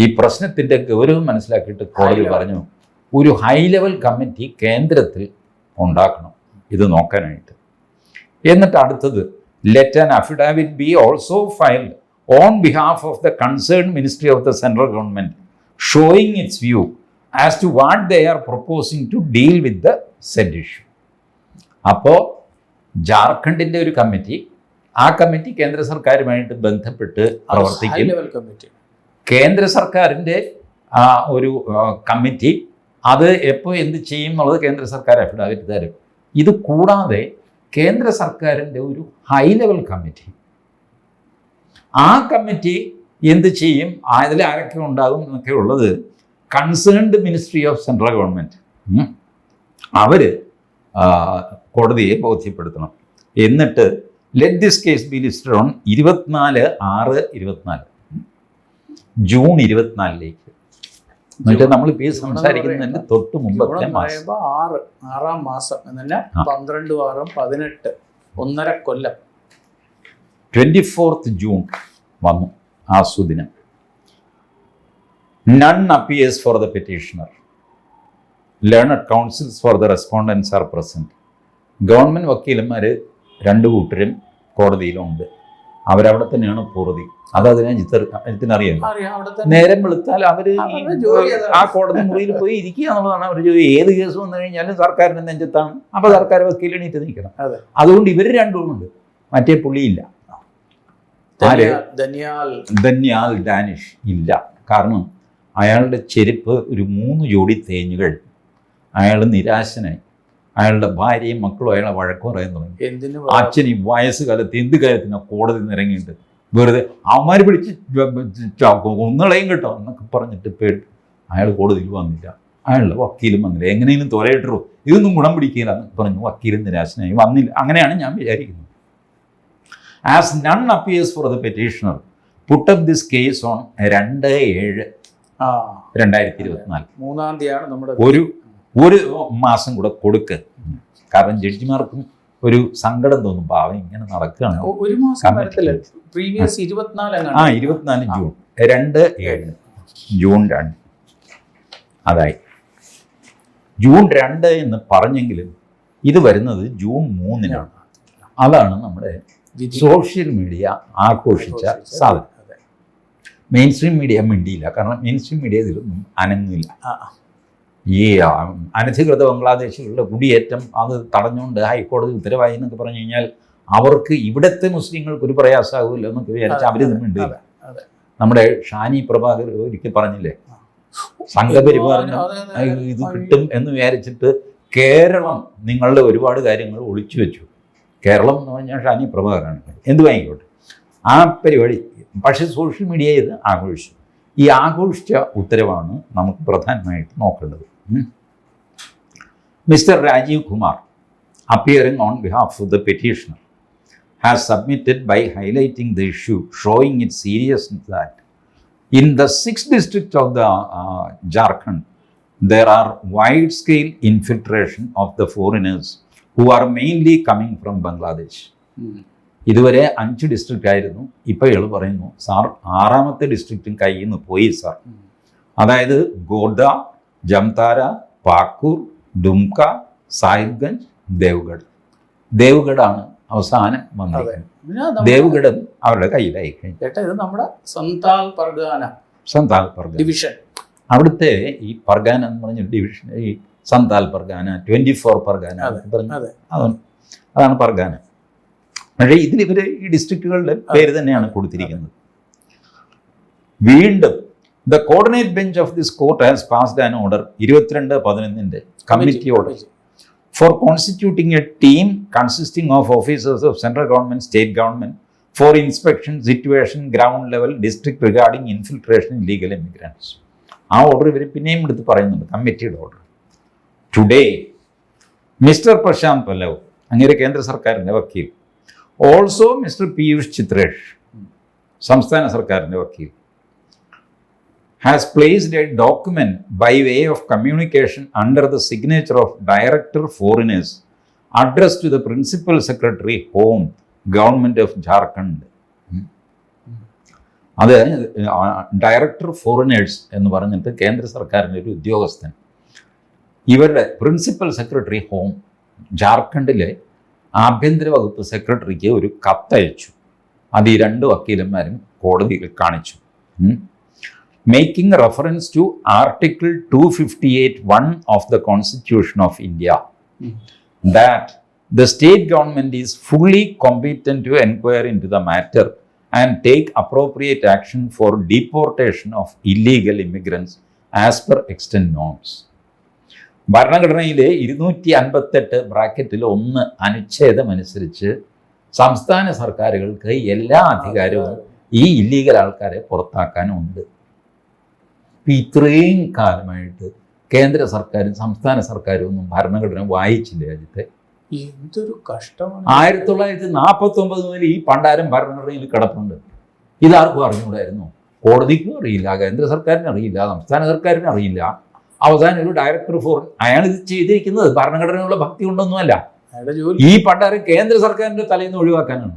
ഈ പ്രശ്നത്തിൻ്റെ ഗൗരവം മനസ്സിലാക്കിയിട്ട് കോടതി പറഞ്ഞു ഒരു ഹൈ ലെവൽ കമ്മിറ്റി കേന്ദ്രത്തിൽ ഉണ്ടാക്കണം ഇത് നോക്കാനായിട്ട്. എന്നിട്ട് അടുത്തത് let an affidavit be also filed on behalf of the concern ministry of the central government showing its view as to what they are proposing to deal with the said issue. അപ്പോൾ ജാർഖണ്ഡിൻ്റെ ഒരു committee, ആ committee കേന്ദ്ര സർക്കാരുമായിട്ട് ബന്ധപ്പെട്ട് പ്രവർത്തിക്കും. കേന്ദ്ര സർക്കാരിൻ്റെ ഒരു കമ്മിറ്റി അത് എപ്പോൾ എന്ത് ചെയ്യും എന്നുള്ളത് കേന്ദ്ര സർക്കാർ അഫിഡാവിറ്റ് തരും. ഇത് കൂടാതെ കേന്ദ്ര സർക്കാരിൻ്റെ ഒരു ഹൈ ലെവൽ കമ്മിറ്റി, ആ കമ്മിറ്റി എന്ത് ചെയ്യും, അതിൽ ആരൊക്കെ ഉണ്ടാകും എന്നൊക്കെ ഉള്ളത് concerned ministry of central government അവർ കോടതിയെ ബോധ്യപ്പെടുത്തണം. എന്നിട്ട് let this case be listed on 24/6/24 June 24 എന്നിട്ട് നമ്മളിപ്പോൾ ഈ സംസാരിക്കുന്നതിന് തൊട്ട് മുമ്പത്തെ മാസം 6-ആം മാസം എന്നല്ല 12-6-18 1.5 കൊല്ലം 24th ജൂൺ വന്നു ആ സുദിനം. None appears for the petitioner. Learned counsels for the respondents are present. Government വക്കീലന്മാർ 2 കൂട്ടരും കോടതിയിലുണ്ട്. അവരവിടെ തന്നെയാണ് പൂർതി. അതതിനെ ജിത്തിനറിയാം. നേരം വെളുത്താൽ അവർ ആ കോടതി മുറിയിൽ പോയി ഇരിക്കുക എന്നുള്ളതാണ് അവർ ജോലി. ഏത് കേസ് വന്നു കഴിഞ്ഞാലും സർക്കാരിൻ്റെ നെഞ്ചത്താണ്. അപ്പോൾ സർക്കാർ വക്കീൽ എണീറ്റ് നിൽക്കണം. അതുകൊണ്ട് ഇവർ രണ്ടുമുണ്ട്, മറ്റേ പുള്ളിയില്ല. ദന്യാൽ ഡാനിഷ് ഇല്ല. കാരണം അയാളുടെ ചെരുപ്പ് ഒരു 3 ജോഡി തേഞ്ഞുകൾ. അയാൾ നിരാശനായി. അയാളുടെ ഭാര്യയും മക്കളും അയാളെ വഴക്ക് പറയാൻ തുടങ്ങി. അച്ഛൻ ഈ വയസ്സുകാലത്ത് എന്ത് കാര്യത്തിനാണ് കോടതി നിറങ്ങിയിട്ട് വെറുതെ അവന്മാർ പിടിച്ച് ഒന്നുകളയും കേട്ടോ എന്നൊക്കെ പറഞ്ഞിട്ട് പേടിട്ട് അയാൾ കോടതിയിൽ വന്നില്ല. അയാളുടെ വക്കീലും വന്നില്ല. എങ്ങനെയും തൊലയിട്ടോ ഇതൊന്നും ഗുണം പിടിക്കില്ല എന്നൊക്കെ പറഞ്ഞു വക്കീലും നിരാശനായി വന്നില്ല. അങ്ങനെയാണ് ഞാൻ വിചാരിക്കുന്നത്. As none appears four the petitioner put up this case on 2/7/2024 ഒരു മാസം കൂടെ കൊടുക്ക്. കാരണം ജഡ്ജിമാർക്കും ഒരു സങ്കടം തോന്നും, പാവം ഇങ്ങനെ നടക്കുകയാണ്. 24 ജൂൺ 2/7 ജൂൺ 2 അതായി. ജൂൺ 2 എന്ന് പറഞ്ഞെങ്കിലും ഇത് വരുന്നത് ജൂൺ 3-നാണ്. അതാണ് നമ്മുടെ സോഷ്യൽ മീഡിയ ആഘോഷിച്ച സാധനം. മെയിൻ സ്ട്രീം മീഡിയ മിണ്ടിയില്ല. കാരണം മെയിൻ സ്ട്രീം മീഡിയ ഇതിലൊന്നും അനങ്ങില്ല. ഈ അനധികൃത ബംഗ്ലാദേശികളുടെ കുടിയേറ്റം അത് തടഞ്ഞുകൊണ്ട് ഹൈക്കോടതി ഉത്തരവായി എന്നൊക്കെ പറഞ്ഞു കഴിഞ്ഞാൽ അവർക്ക് ഇവിടുത്തെ മുസ്ലിങ്ങൾക്ക് ഒരു പ്രയാസമാകില്ല എന്നൊക്കെ വിചാരിച്ചാൽ അവർ മിണ്ടില്ല. നമ്മുടെ ഷാനി പ്രഭാകർ ഒരിക്കൽ പറഞ്ഞില്ലേ, സംഘപരിവാറിന് ഇത് കിട്ടും എന്ന് വിചാരിച്ചിട്ട് കേരളം നിങ്ങളുടെ ഒരുപാട് കാര്യങ്ങൾ ഒളിച്ചു വെച്ചു. കേരളം എന്ന് പറഞ്ഞാൽ ഷാനി പ്രഭാകരാണ്. എന്ത് വാങ്ങിക്കോട്ടെ ആ പരിപാടി. പക്ഷേ സോഷ്യൽ മീഡിയ ഇത് ആഘോഷിച്ചു. ഈ ആഘോഷിച്ച ഉത്തരവാണ് നമുക്ക് പ്രധാനമായിട്ട് നോക്കേണ്ടത്. Mister Rajeev Kumar, appearing on behalf of the petitioner, has submitted by highlighting the issue, showing its seriousness that in the 6th district of the Jharkhand, there are wide-scale infiltration of the foreigners who are mainly coming from Bangladesh. ഇതുവരെ 5 district ആയിരുന്നു. ഇപ്പോൾ ഇയാൾ പറയുന്നു sir 6ാമത്തെ ഡിസ്ട്രിക്റ്റും കയ്യിൽ നിന്ന് പോയി sir. അതായത് ഗോഡ, ജംതാര, പാക്കൂർ, ഡുംക, സാഹിബ്ഗഞ്ച്, ദേവ്ഗഡാണ് അവസാനം വന്നത്. ദേവ്ഗഡും അവരുടെ കയ്യിലായി കഴിഞ്ഞു. ഇത് നമ്മുടെ സന്താൽ പർഗാന ഡിവിഷൻ. അവിടുത്തെ ഈ പർഗാന എന്ന് പറഞ്ഞ ഡിവിഷൻ, ഈ സന്താൽ പർഗാന, 24 പർഗാന പറഞ്ഞു, അതാണ് പർഗാന. പക്ഷേ ഇതിൽ ഇവർ ഈ ഡിസ്ട്രിക്റ്റുകളുടെ പേര് തന്നെയാണ് കൊടുത്തിരിക്കുന്നത്. വീണ്ടും the coordinate bench of this court has passed an order 22/11 committee order for constituting a team consisting of officers of central government, state government for inspection situation ground level district regarding infiltration illegal immigrants. ആ order ഇവർ പിന്നെയും എടുത്ത് പറയുന്നുണ്ട്, കമ്മിറ്റിയുടെ order. Today mister Prashant Pallav, അങ്ങനെ കേന്ദ്ര സർക്കാരിൻ്റെ വക്കീൽ, ഓൾസോ മിസ്റ്റർ പീയൂഷ് ചിത്രേഷ്, സംസ്ഥാന സർക്കാരിൻ്റെ വക്കീൽ, has placed a document by way of communication under the signature of Director Foreigners addressed to the Principal Secretary Home, Government of Jharkhand. അത് ഡയറക്ടർ ഫോറിനേഴ്സ് എന്ന് പറഞ്ഞിട്ട് കേന്ദ്ര സർക്കാരിൻ്റെ ഒരു ഉദ്യോഗസ്ഥൻ ഇവരുടെ പ്രിൻസിപ്പൽ സെക്രട്ടറി ഹോം ജാർഖണ്ഡിലെ ആഭ്യന്തര വകുപ്പ് സെക്രട്ടറിക്ക് ഒരു കത്തയച്ചു. അത് ഈ രണ്ട് വക്കീലന്മാരും കോടതിയിൽ കാണിച്ചു. Making reference to article 258(1) of the constitution of India that the state government is fully competent to inquire into the matter and take appropriate action for deportation of illegal immigrants as per extant norms. ഭരണഘടനയിലെ 258(1) അനുച്ഛേദം അനുസരിച്ച് സംസ്ഥാന സർക്കാരുകൾക്ക് എല്ലാ അധികാരവും ഈ illegal ആൾക്കാരെ പുറത്താക്കാനുണ്ട്. ഇത്രയും കാലമായിട്ട് കേന്ദ്ര സർക്കാരും സംസ്ഥാന സർക്കാരും ഒന്നും ഭരണഘടന വായിച്ചില്ല രാജ്യത്തെ. എന്തൊരു കഷ്ടമാണ്. 1949 മുതൽ ഈ പണ്ടാരം ഭരണഘടനയിൽ കിടപ്പുണ്ട്. ഇതാർക്കും അറിഞ്ഞുകൂടായിരുന്നു. കോടതിക്കും അറിയില്ല, കേന്ദ്ര സർക്കാരിന് അറിയില്ല, സംസ്ഥാന സർക്കാരിന് അറിയില്ല. അവസാനം ഒരു ഡയറക്ടർ ഫോറിൻ അയാൾ ഇത് ചെയ്തിരിക്കുന്നത് ഭരണഘടനയുള്ള ഭക്തി കൊണ്ടൊന്നുമല്ല. ഈ പണ്ടാരം കേന്ദ്ര സർക്കാരിന്റെ തലയിൽ ഒഴിവാക്കാനാണ്.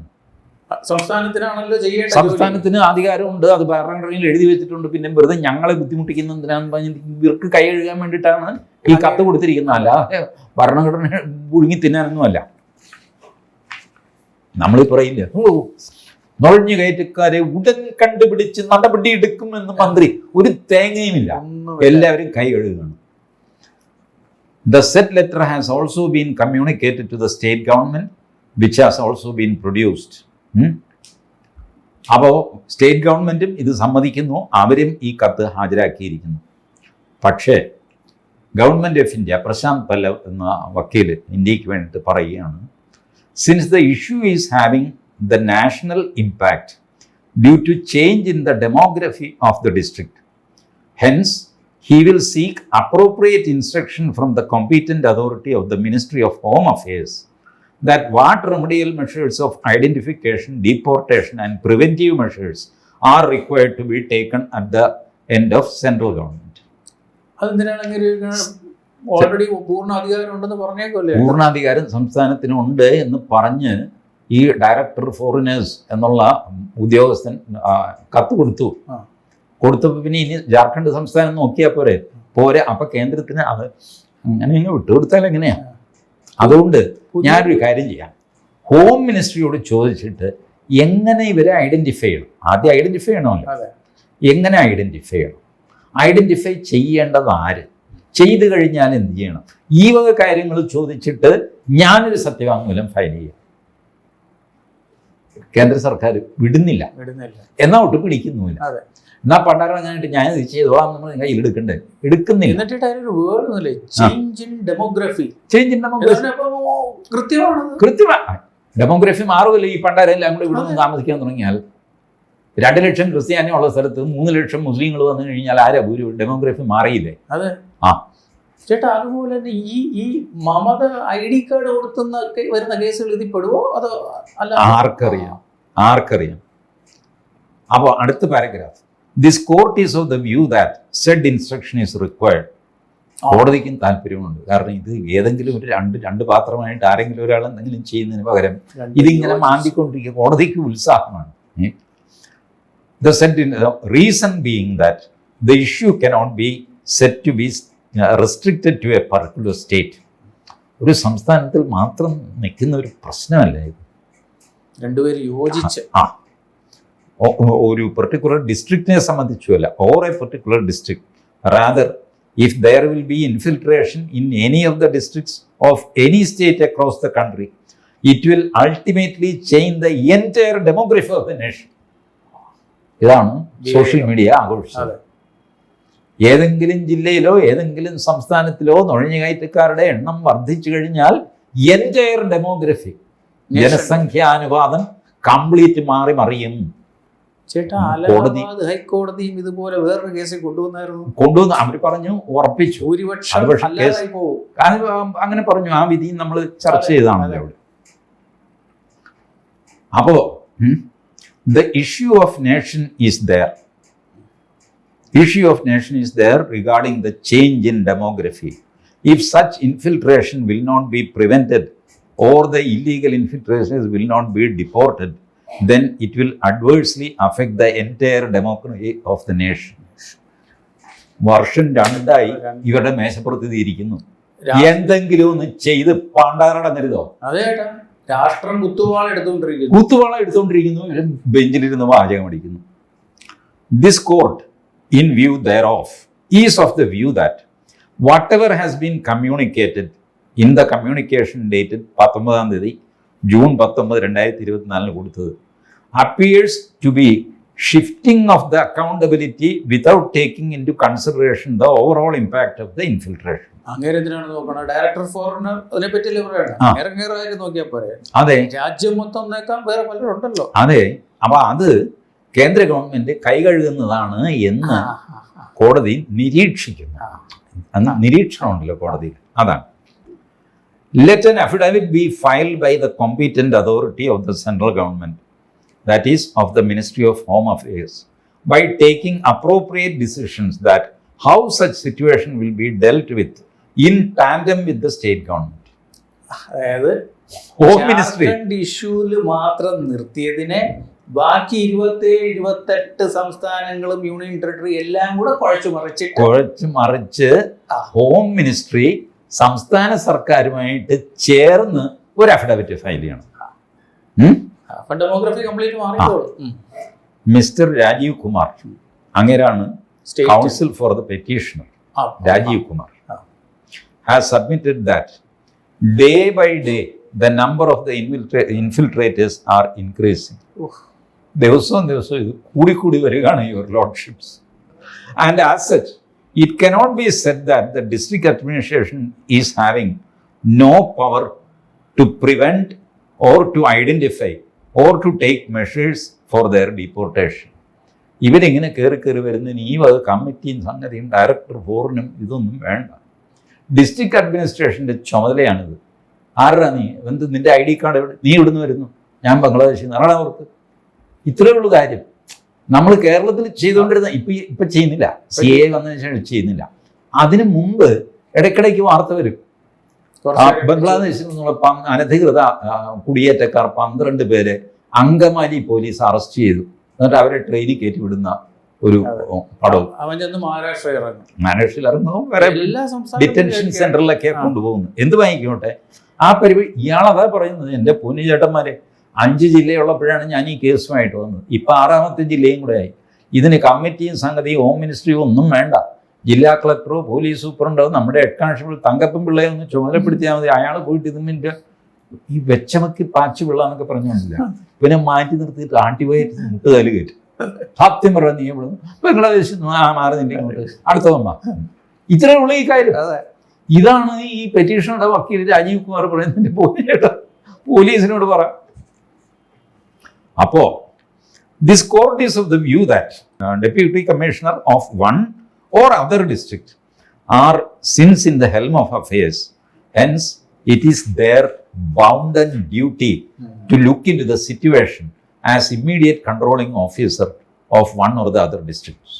സംസ്ഥാനത്തിനാണല്ലോ ചെയ്യേണ്ടത്. സംസ്ഥാനത്തിന് അധികാരമുണ്ട്, അത് ഭരണഘടനയിൽ എഴുതി വെച്ചിട്ടുണ്ട്. പിന്നെ വെറുതെ ഞങ്ങളെ ബുദ്ധിമുട്ടിക്കുന്നതിനാന്ന് പറഞ്ഞിട്ട് ഇവർക്ക് കൈ കഴുകാൻ വേണ്ടിയിട്ടാണ് ഈ കത്ത് കൊടുത്തിരിക്കുന്നത്. അല്ലാതെ ഭരണഘടന പുഴുങ്ങി തിന്നാനൊന്നുമല്ല. നമ്മളീ പറയില്ല, നുഴഞ്ഞു കയറ്റക്കാരെ ഉടൻ കണ്ടുപിടിച്ച് നടപടി എടുക്കുമെന്ന് മന്ത്രി. ഒരു തേങ്ങയുമില്ല, എല്ലാവരും കൈ കഴുകുകയാണ്. The said letter has also been communicated to the state government, which has also been produced. അപ്പോൾ സ്റ്റേറ്റ് ഗവൺമെൻറ്റും ഇത് സമ്മതിക്കുന്നു, അവരും ഈ കത്ത് ഹാജരാക്കിയിരിക്കുന്നു. പക്ഷേ government of India, Prashant Pallav എന്ന വക്കീൽ ഇന്ത്യക്ക് വേണ്ടിയിട്ട് പറയുകയാണ്, since the issue is having the national impact due to change in the demography of the district, hence he will seek appropriate instruction from the competent authority of the Ministry of Home Affairs that what remedial measures of identification, deportation and preventive measures are required to be taken at the end of central government. Already പൂർണ്ണാധികാരം ഉണ്ടെന്ന് പറഞ്ഞേക്കല്ലേ. പൂർണ്ണാധികാരം സംസ്ഥാനത്തിനുണ്ട് എന്ന് പറഞ്ഞ് ഈ director foreigners എന്നുള്ള ഉദ്യോഗസ്ഥൻ കത്ത് കൊടുത്തപ്പോൾ പിന്നെ ഇനി ജാർഖണ്ഡ് സംസ്ഥാനം നോക്കിയാൽ പോരെ. അപ്പൊ കേന്ദ്രത്തിന് അത് അങ്ങനെ വിട്ടുകൊടുത്താൽ എങ്ങനെയാണ്? അതുകൊണ്ട് ഞാനൊരു കാര്യം ചെയ്യാം, ഹോം മിനിസ്ട്രിയോട് ചോദിച്ചിട്ട് എങ്ങനെ ഇവരെ ഐഡന്റിഫൈ ചെയ്യണം. ആദ്യം ഐഡന്റിഫൈ ചെയ്യണമല്ലോ. എങ്ങനെ ഐഡന്റിഫൈ ചെയ്യണം? ഐഡന്റിഫൈ ചെയ്യേണ്ടത് ആര്? ചെയ്തു കഴിഞ്ഞാൽ എന്ത് ചെയ്യണം? ഈ വക കാര്യങ്ങൾ ചോദിച്ചിട്ട് ഞാനൊരു സത്യവാങ്മൂലം ഫയൽ ചെയ്യാം. കേന്ദ്ര സർക്കാർ വിടുന്നില്ല, എന്നാ ഒട്ടും പിടിക്കുന്നുമില്ല. എന്നാ പണ്ടാറങ്ങാനായിട്ട് ഞാൻ ഇത് ചെയ്തോളാം നമ്മൾ കയ്യിൽ എടുക്കുന്നില്ല. ഡെമോഗ്രഫി മാറുമല്ലോ. ഈ പണ്ടാരെല്ലാം കൂടെ ഇവിടെ നിന്ന് താമസിക്കാൻ തുടങ്ങിയാൽ 2 ലക്ഷം ക്രിസ്ത്യാനി ഉള്ള സ്ഥലത്ത് 3 ലക്ഷം മുസ്ലിങ്ങൾ വന്നു കഴിഞ്ഞാൽ ആരാ ഭൂരിപക്ഷം? ഡെമോഗ്രഫി മാറിയില്ലേ? അതെ. ചേട്ടാ, അതുപോലെ തന്നെ ഈ മമത ID കാർഡ് കൊടുത്തുന്ന വരുന്ന കേസുകൾ ഇതിൽ പെടുവോ അതോ അല്ല? ആർക്കറിയാം. അപ്പോൾ അടുത്ത paragraph, this court is of the view that said instruction is required. കോടതിക്കും താല്പര്യമുണ്ട്. കാരണം ഇത് ഏതെങ്കിലും ഒരു രണ്ട് പാത്രമായിട്ട് ആരെങ്കിലും ഒരാൾ എന്തെങ്കിലും ചെയ്യുന്നതിന് പകരം ഇതിങ്ങനെ മാന്തിക്കൊണ്ടിരിക്കുക. കോടതിക്ക് ഉത്സാഹമാണ്. The said reason being that the issue cannot be said to be restricted to a particular state. ഒരു സംസ്ഥാനത്തിൽ മാത്രം നിൽക്കുന്ന ഒരു പ്രശ്നമല്ല ഇത്. രണ്ടുപേരും യോജിച്ച് ഒരു പെർട്ടിക്കുലർ ഡിസ്ട്രിക്റ്റിനെ സംബന്ധിച്ചുമല്ല, or a particular district. Rather if there will be infiltration in any of the districts of any state across the country, it will ultimately change the entire demography of the nation. ഇതാണ് social media ആഘോഷിച്ചത്. ഏതെങ്കിലും ജില്ലയിലോ ഏതെങ്കിലും സംസ്ഥാനത്തിലോ നുഴഞ്ഞുകയറ്റക്കാരുടെ എണ്ണം വർദ്ധിച്ചു കഴിഞ്ഞാൽ entire demography, ജനസംഖ്യാനുപാതം complete മറിയും. ചേട്ടാ, അലഹാബാദ് ഹൈക്കോടതിയും ഇതുപോലെ വേറൊരു കേസിൽ കൊണ്ടുവന്നു. അവർ പറഞ്ഞു, ഉറപ്പിച്ചു അങ്ങനെ പറഞ്ഞു. ആ വിധിയും നമ്മൾ ചർച്ച ചെയ്തതാണല്ലോ അവിടെ. അപ്പോ the issue of nation is there. issue of nation is there regarding the change in demography. If such infiltration will not be prevented or the illegal infiltrations will not be deported, then it will adversely affect the entire demography of the nation. വർഷം 2 ഇവരുടെ മേശപ്പുറത്ത് ഇരിക്കുന്നു. എന്തെങ്കിലും ഒന്ന് ചെയ്ത് പാണ്ടാറടങ്ങരുതോ? അതേട്ടാ, രാഷ്ട്രം കുത്തുവാള എടുത്തുകൊണ്ടിരിക്കുന്നു. ബെഞ്ചിലിരുന്ന് വാചകം അടിക്കുന്നു. This court, in view thereof, is of the view that whatever has been communicated in the communication dated 19 June 2024 കൊടുത്തത് appears to be shifting of the accountability without taking into consideration the overall impact of the infiltration. അങ്ങനെ എന്തിനാണ് നോക്കണം? Director foreigner അതിനെ പറ്റിയല്ലേ പറയണം. നോക്കിയാൽ പോരെ? അതെ, രാജ്യം മൊത്തം നേക്കാൻ വേറെ പലരുണ്ടല്ലോ. അതെ. അപ്പൊ അത് കേന്ദ്ര ഗവൺമെന്റ് കൈകഴുകുന്നതാണ് എന്ന് കോടതി നിരീക്ഷിക്കുന്നു. നിരീക്ഷണമുണ്ടല്ലോ കോടതിയിൽ. അതാണ്. Let an affidavit be filed by the competent authority of the central government, that is of the Ministry of Home Affairs, by taking appropriate decisions that how such situation will be dealt with in tandem with the state government. അതായത് home ministry ഇഷ്യൂല് മാത്രം നിർത്തിയതിനെ ബാക്കി 27-28 സംസ്ഥാനങ്ങളും union territory എല്ലാം കൂടെ കുഴച്ചു മറിച്ച് home ministry സംസ്ഥാന സർക്കാരുമായിട്ട് ചേർന്ന് ഒരു അഫിഡവിറ്റ് ഫയൽ ചെയ്യണം. ഡെമോഗ്രഫി കംപ്ലീറ്റ് മാറിക്കോളും. മിസ്റ്റർ രാജീവ് കുമാർ, അങ്ങേരാണ് counsel for the petitioner. Rajeev Kumar has submitted that day by day the number of the infiltrators are increasing. ദിവസവും ഇത് കൂടി വരികയാണ്, your lordships. And as such it cannot be said that the district administration is having no power to prevent or to identify or to take measures for their deportation. ഇവരിങ്ങനെ കയറി വരുന്നതിന് ഈ വക കമ്മിറ്റിയും സംഗതിയും ഡയറക്ടർ ഫോറിനും ഇതൊന്നും വേണ്ട. ഡിസ്ട്രിക്ട് അഡ്മിനിസ്ട്രേഷൻ്റെ ചുമതലയാണിത്. ആരാ നീ? നിന്റെ ID കാർഡ് എവിടെ? നീ ഇവിടുന്ന് വരുന്നു, ഞാൻ ബംഗ്ലാദേശിൽ നിന്ന്. അതാണ് അവർക്ക്. ഇത്രയേ ഉള്ളൂ കാര്യം. നമ്മൾ കേരളത്തിൽ ചെയ്തുകൊണ്ടിരുന്ന ഇപ്പം ചെയ്യുന്നില്ല. CA വന്നതിന് ശേഷം ചെയ്യുന്നില്ല. അതിനു മുമ്പ് ഇടയ്ക്കിടയ്ക്ക് വാർത്ത വരും. ബംഗ്ലാദേശിൽ നിന്നുള്ള അനധികൃത കുടിയേറ്റക്കാർ 12 പേരെ അങ്കമാലി പോലീസ് അറസ്റ്റ് ചെയ്തു. എന്നിട്ട് അവരെ ട്രെയിനിൽ കയറ്റി വിടുന്ന ഒരു പടവും. മഹാരാഷ്ട്രയിൽ ഇറങ്ങുന്നു, വേറെ ഡിറ്റൻഷൻ സെന്ററിലൊക്കെ കൊണ്ടുപോകുന്നു. എന്ത് വാങ്ങിക്കോട്ടെ, ആ പരിപാടി. ഇയാളതാ പറയുന്നത്, എൻ്റെ പൊന്നു ചേട്ടന്മാരെ, 5 ജില്ലയുള്ളപ്പോഴാണ് ഞാൻ ഈ കേസുമായിട്ട് വന്നത്. ഇപ്പം 6ാമത്തെ ജില്ലയും കൂടെ ആയി. ഇതിന് കമ്മിറ്റിയും സംഗതിയും ഹോം മിനിസ്ട്രിയും ഒന്നും വേണ്ട. ജില്ലാ കളക്ടറോ പോലീസ് സൂപ്രണ്ടോ നമ്മുടെ ഹെഡ് കോൺസ്റ്റബിൾ തങ്കപ്പൻ പിള്ളയെ ഒന്ന് ചുമതലപ്പെടുത്തിയാൽ മതി. അയാൾ പോയിട്ട് ഇതിൻ്റെ ഈ വെച്ചമക്കി പാച്ചു പിള്ള എന്നൊക്കെ പറഞ്ഞില്ല, പിന്നെ മാറ്റി നിർത്തിയിട്ട് ആട്ടിപോയിട്ട് മുട്ടുകാല് കയറ്റും. സത്യം പറഞ്ഞ നീ ഇവിടെ ബംഗ്ലാദേശിൽ നിന്ന് മാറുന്നില്ല, ഇങ്ങോട്ട് അടുത്തതമ്മ. ഇത്രയേ ഉള്ളൂ ഈ കാര്യം. ഇതാണ് ഈ പെറ്റീഷനുടെ വക്കീൽ രാജീവ് കുമാർ പറയുന്നതിൻ്റെ പോലീസിനോട് പറ. അപ്പോ this court is of the view that deputy commissioner of one or other district are since in the helm of affairs, hence it is their bounden duty to look into the situation as immediate controlling officer of one or the other districts.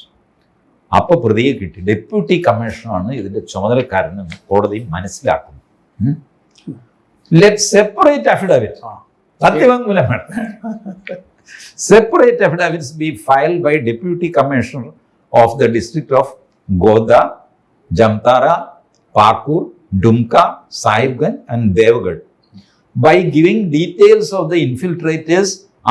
അപ്പോൾ പ്രതിയെ കിട്ടി. Deputy കമ്മീഷണറാണ് ഇതിൻ്റെ ചുമതലക്കാരനെന്ന് കോടതി മനസ്സിലാക്കുന്നു. Let separate affidavit, സത്യവാങ്മൂലം വേണം. Separate affidavits be filed by Deputy Commissioner of the District of Godda, Jamtara, Pakur, Dumka, Sahibganj and Devgarh by giving details of the infiltrators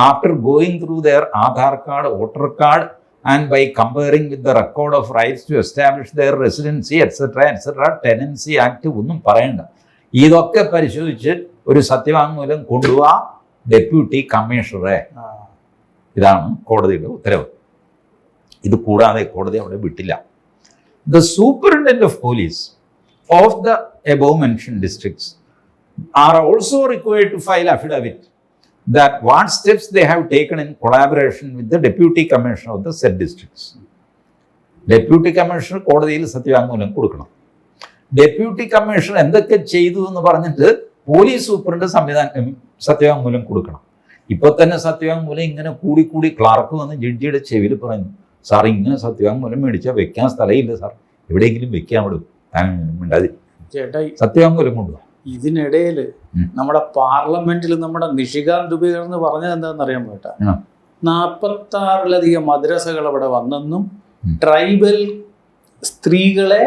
after going through their Aadhaar card, voter card and by comparing with the record of rights to establish their residency, etc. Tenancy Act ഒന്നും പറയണ്ട. ഇതൊക്കെ പരിശോധിച്ച് ഒരു സത്യവാങ്മൂലം കൊണ്ടുപോവാ deputy കമ്മീഷണറെ. ഇതാണ് കോടതിയുടെ ഉത്തരവ്. ഇത് കൂടാതെ കോടതി അവിടെ വിട്ടില്ല. The superintendent of police of the above mentioned districts are also required to file affidavit that what steps they have taken in collaboration with the deputy commissioner of the said districts. Deputy commissioner കോടതിയിൽ സത്യവാങ്മൂലം കൊടുക്കണം. Deputy commissioner എന്തൊക്കെ ചെയ്തു എന്ന് പറഞ്ഞിട്ട് police superintendent സത്യവാങ്മൂലം കൊടുക്കണം. ഇപ്പോൾ തന്നെ സത്യവാങ്മൂലം ഇങ്ങനെ കൂടി ക്ലാർക്ക് വന്ന് ജഡ്ജിയുടെ ചെവിയിൽ പറയുന്നു, സാർ ഇങ്ങനെ സത്യവാങ്മൂലം മേടിച്ചാൽ വെക്കാൻ സ്ഥലമില്ല സാർ, എവിടെയെങ്കിലും വെക്കാൻ വിടും, മിണ്ടാതി ചേട്ടാ സത്യവാങ്മൂലം കൊണ്ടുപോകാം. ഇതിനിടയിൽ നമ്മുടെ പാർലമെന്റിൽ നമ്മുടെ നിഷികാന്ത് ദുബെ എന്ന് പറഞ്ഞത് എന്താണെന്നറിയാൻ പോയിട്ടാ, 46-ലധികം മദ്രസകൾ അവിടെ വന്നെന്നും ട്രൈബൽ സ്ത്രീകളെ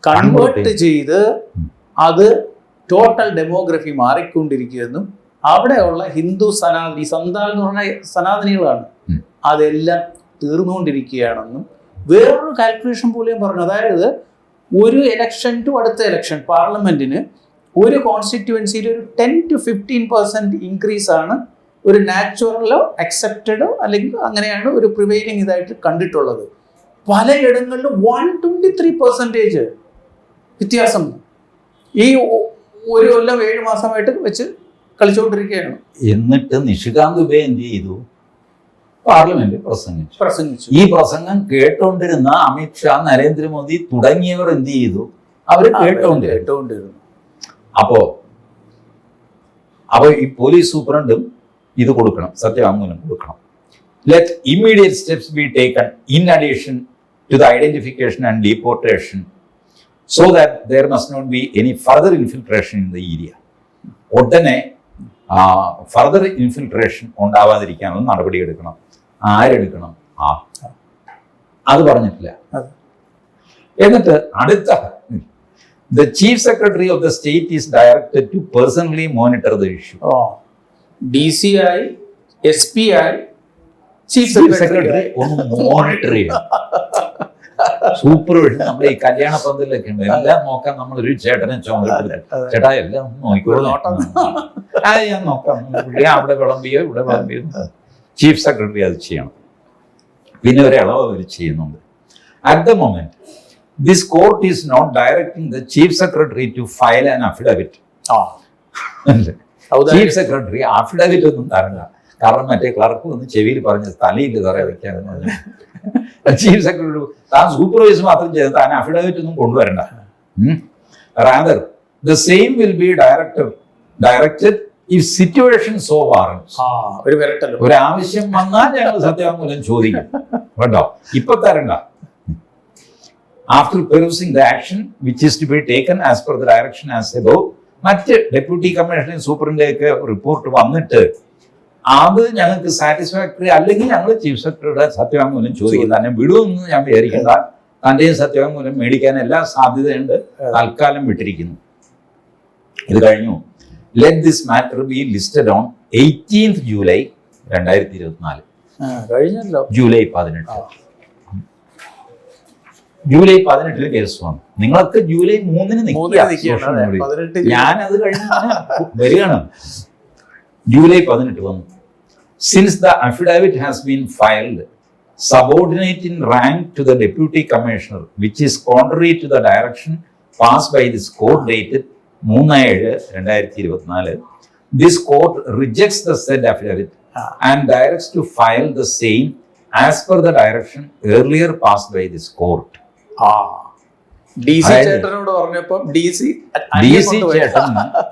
കൺവേർട്ട് ചെയ്ത് അത് ടോട്ടൽ ഡെമോഗ്രഫി മാറിക്കൊണ്ടിരിക്കുകയെന്നും അവിടെയുള്ള ഹിന്ദു സനാതനി സന്താൽ എന്ന് പറഞ്ഞ സനാതനികളാണ്, അതെല്ലാം തീർന്നുകൊണ്ടിരിക്കുകയാണെന്നും വേറൊരു കാൽക്കുലേഷൻ പോലെയും പറഞ്ഞു. അതായത് ഒരു ഇലക്ഷൻ ടു അടുത്ത ഇലക്ഷൻ പാർലമെന്റിന് ഒരു കോൺസ്റ്റിറ്റ്യുവൻസിയിൽ ഒരു 10 to 15% ഇൻക്രീസ് ആണ് ഒരു നാച്ചുറലോ അക്സെപ്റ്റഡോ അല്ലെങ്കിൽ അങ്ങനെയാണ് ഒരു പ്രിവെയിലിംഗ് ഇതായിട്ട് കണ്ടിട്ടുള്ളത്. പലയിടങ്ങളിലും 123% വ്യത്യാസം ഈ ഒരു കൊല്ലം 7 മാസമായിട്ട് വെച്ച് കളിച്ചുകൊണ്ടിരിക്കുകയാണ്. എന്നിട്ട് നിഷികാന്ത് ദുബെ എന്ത് ചെയ്തു? പാർലമെന്റിൽ പ്രസംഗിച്ചു. ഈ പ്രസംഗം കേട്ടോണ്ടിരുന്ന അമിത്ഷാ, നരേന്ദ്രമോദി തുടങ്ങിയവർ എന്ത് ചെയ്തു? അവർ കേട്ടോണ്ടിരുന്നു. അപ്പോ ഈ പോലീസ് സൂപ്രണ്ടും ഇത് കൊടുക്കണം, സത്യവാങ്മൂലം കൊടുക്കണം. Let immediate steps be taken in addition to the identification and deportation so that there must not be any further infiltration in the area. ഉടനെ ഫർദർ ഇൻഫിൽട്രേഷൻ ഉണ്ടാവാതിരിക്കാനുള്ള നടപടിയെടുക്കണം. ആരെടുക്കണം? അത് പറഞ്ഞിട്ടില്ല. എന്നിട്ട് അടുത്ത the chief secretary of the state is directed to personally monitor the issue. DCI, SPI, chief secretary ഒന്ന് monitor ചെയ്യണം. സൂപ്പർവിഷൻ. നമ്മുടെ ഈ കല്യാണ പന്തലൊക്കെ ഉണ്ട്, എല്ലാം നോക്കാൻ നമ്മളൊരു ചേട്ടനെ ചുമതലപ്പെടുത്തി, ചേട്ടാ എല്ലാം നോക്കിക്കോളൂ, അത് ഞാൻ നോക്കാം, അവിടെ വിളമ്പിയോ ഇവിടെ വിളമ്പിയോ. ചീഫ് സെക്രട്ടറി അത് ചെയ്യണം. പിന്നെ ഒരു ഇളവ് അവർ ചെയ്യുന്നുണ്ട്. At the moment this court is not directing the chief secretary to file an affidavit. Chief secretary affidavit ഒന്നും തരണ്ട, കാരണം മറ്റേ ക്ലർക്ക് വന്ന് ചെവിയിൽ പറഞ്ഞ തലയിൽ തറ വെക്കാന്ന് പറഞ്ഞു. ചീഫ് സെക്രട്ടറി താൻ സൂപ്പർവൈസ് മാത്രം ചെയ്ത് താൻ അഫിഡവിറ്റ് ഒന്നും കൊണ്ടുവരണ്ട. Rather the same will be directed if situation so warrants. ഒരു ആവശ്യം വന്നാൽ ഞങ്ങൾ സത്യവാങ്മൂലം ചോദിക്കും കേട്ടോ, ഇപ്പൊ തരണ്ട. After perusing the action which is to be taken as per the direction as above, മറ്റ് ഡെപ്യൂട്ടി കമ്മീഷണർ സൂപ്രണ്ടിൻ്റെയൊക്കെ റിപ്പോർട്ട് വന്നിട്ട് അത് ഞങ്ങൾക്ക് സാറ്റിസ്ഫാക്ടറി അല്ലെങ്കിൽ ഞങ്ങൾ ചീഫ് സെക്രട്ടറിയുടെ സത്യവാങ്മൂലം ചോദിക്കും. തന്നെ വിടുമെന്ന് ഞാൻ വിചാരിക്കേണ്ട, തൻ്റെയും സത്യവാങ്മൂലം മേടിക്കാൻ എല്ലാ സാധ്യതയുണ്ട്, തൽക്കാലം വിട്ടിരിക്കുന്നു. ഇത് കഴിഞ്ഞു. Let this matter B listed on 18th July 2024. കഴിഞ്ഞല്ലോ. ജൂലൈ 18. ജൂലൈ 18 കേസ് വന്നു. നിങ്ങൾക്ക് ജൂലൈ 3 ഞാനത് കഴിഞ്ഞ് വരികയാണ്. ജൂലൈ 18 വന്നു. Since the affidavit has been filed subordinate in rank to the deputy commissioner which is contrary to the direction passed by this court dated 3/7/2024, this court rejects the said affidavit and directs to file the same as per the direction earlier passed by this court. ചേട്ടനോട് പറഞ്ഞപ്പം DC ചേട്ടൻ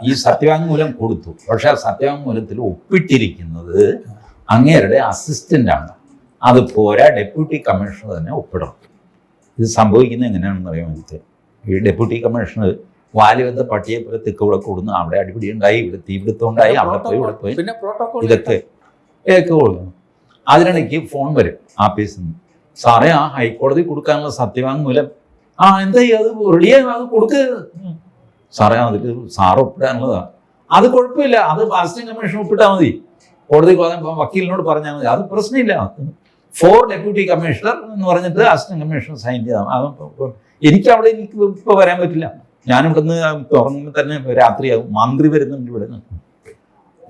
ഈ സത്യവാങ്മൂലം കൊടുത്തു. പക്ഷെ ആ സത്യവാങ്മൂലത്തിൽ ഒപ്പിട്ടിരിക്കുന്നത് അങ്ങേരുടെ അസിസ്റ്റന്റ് ആണ്. അത് പോരാ, ഡെപ്യൂട്ടി കമ്മീഷണർ തന്നെ ഒപ്പിടണം. ഇത് സംഭവിക്കുന്നത് എങ്ങനെയാണെന്ന് അറിയാൻ വേണ്ടി ഈ ഡെപ്യൂട്ടി കമ്മീഷണർ വാലുവെന്ന പട്ടിയെ പോലെ തെക്കുവിടെ കൊടുന്നു. അവിടെ അടിപിടി ഉണ്ടായി, ഇവിടെ തീപിടുത്തം ഉണ്ടായി, അവിടെ പോയി ഇവിടെ പോയി ഇതൊക്കെ കേൾക്കുള്ളൂ. അതിനിടയ്ക്ക് ഫോൺ വരും ആഫീസിൽ നിന്ന്, സാറേ ആ ഹൈക്കോടതി കൊടുക്കാനുള്ള സത്യവാങ്മൂലം എന്താ അത് റെഡിയായി, അത് കൊടുക്ക് സാറേ, അതിൽ സാറ് ഒപ്പിടാനുള്ളതാണ്. അത് കുഴപ്പമില്ല, അത് അസിസ്റ്റന്റ് കമ്മീഷൻ ഒപ്പിട്ടാൽ മതി, കോടതി വക്കീലിനോട് പറഞ്ഞാൽ മതി, അത് പ്രശ്നമില്ല. 4 ഡെപ്യൂട്ടി കമ്മീഷണർ എന്ന് പറഞ്ഞിട്ട് അസിസ്റ്റന്റ് കമ്മീഷണർ സൈൻ ചെയ്താൽ എനിക്ക് ഇപ്പോൾ വരാൻ പറ്റില്ല. ഞാനിവിടുന്ന് തുറങ്ങുമ്പോൾ തന്നെ രാത്രിയാകും. മന്ത്രി വരുന്നുണ്ട് ഇവിടെ നിന്ന്.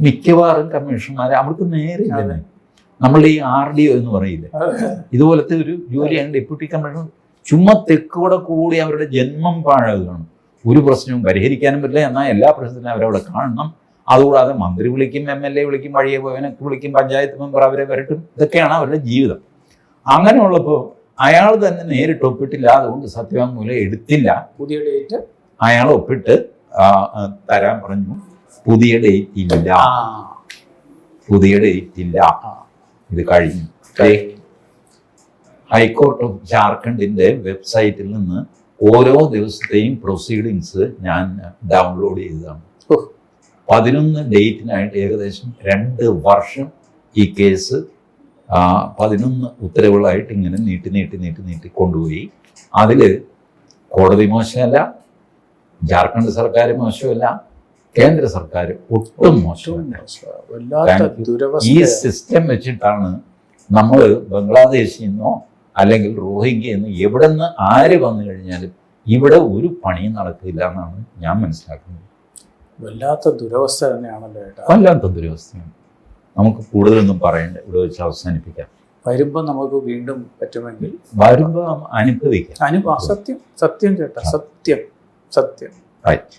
മിക്കവാറും കമ്മീഷണർമാർ അവർക്ക് നേരെ നമ്മളുടെ ഈ RDO എന്ന് പറയില്ലേ, ഇതുപോലത്തെ ഒരു ജോലിയാണ് ഡെപ്യൂട്ടി കമ്മീഷണർ. ചുമ്മാ തെക്കുകൂടെ കൂടി അവരുടെ ജന്മം പാഴാകുകയാണ്. ഒരു പ്രശ്നവും പരിഹരിക്കാനും പറ്റില്ല. എന്നാൽ എല്ലാ പ്രശ്നത്തിനും അവരവിടെ കാണണം. അതുകൂടാതെ മന്ത്രി വിളിക്കും, MLA വിളിക്കും, വഴിയെ പോയവനൊക്കെ വിളിക്കും, പഞ്ചായത്ത് മെമ്പർ അവരെ വരട്ടും. ഇതൊക്കെയാണ് അവരുടെ ജീവിതം. അങ്ങനെയുള്ളപ്പോൾ അയാൾ തന്നെ നേരിട്ട് ഒപ്പിട്ടില്ല. അതുകൊണ്ട് സത്യവാങ്മൂലം എടുത്തില്ല. പുതിയ ഡേറ്റ് അയാൾ ഒപ്പിട്ട് തരാൻ പറഞ്ഞു. പുതിയ ഡേറ്റ് ഇല്ല, പുതിയ ഡേറ്റ് ഇല്ല, ഇത് കഴിഞ്ഞു. ഹൈക്കോർട്ട് ഓഫ് ജാർഖണ്ഡിൻ്റെ വെബ്സൈറ്റിൽ നിന്ന് ഓരോ ദിവസത്തെയും പ്രൊസീഡിങ്സ് ഞാൻ ഡൗൺലോഡ് ചെയ്തതാണ്. 11 ഡേറ്റിനായിട്ട് ഏകദേശം 2 വർഷം ഈ കേസ് 11 ഉത്തരവുകളായിട്ട് ഇങ്ങനെ നീട്ടി കൊണ്ടുപോയി. അതിൽ കോടതി മോശമല്ല, ജാർഖണ്ഡ് സർക്കാർ മോശമല്ല, കേന്ദ്ര സർക്കാർ ഒട്ടും മോശമല്ല. ഈ സിസ്റ്റം വെച്ചിട്ടാണ് നമ്മൾ ബംഗ്ലാദേശിൽ നിന്നോ അല്ലെങ്കിൽ റോഹിംഗ്യയിൽ നിന്ന് എവിടെ നിന്ന് ആര് വന്നു കഴിഞ്ഞാലും ഇവിടെ ഒരു പണിയും നടക്കില്ല എന്നാണ് ഞാൻ മനസ്സിലാക്കുന്നത്. വല്ലാത്ത ദുരവസ്ഥ തന്നെയാണല്ലോ ഏട്ടാ. വല്ലാത്ത ദുരവസ്ഥയാണ്. നമുക്ക് കൂടുതലൊന്നും പറയണ്ട, ഇവിടെ വെച്ച് അവസാനിപ്പിക്കാം. വരുമ്പോൾ നമുക്ക് വീണ്ടും പറ്റുമെങ്കിൽ വരുമ്പോൾ അനുഭവിക്കാം. സത്യം ചേട്ടാ, സത്യം. റൈറ്റ്.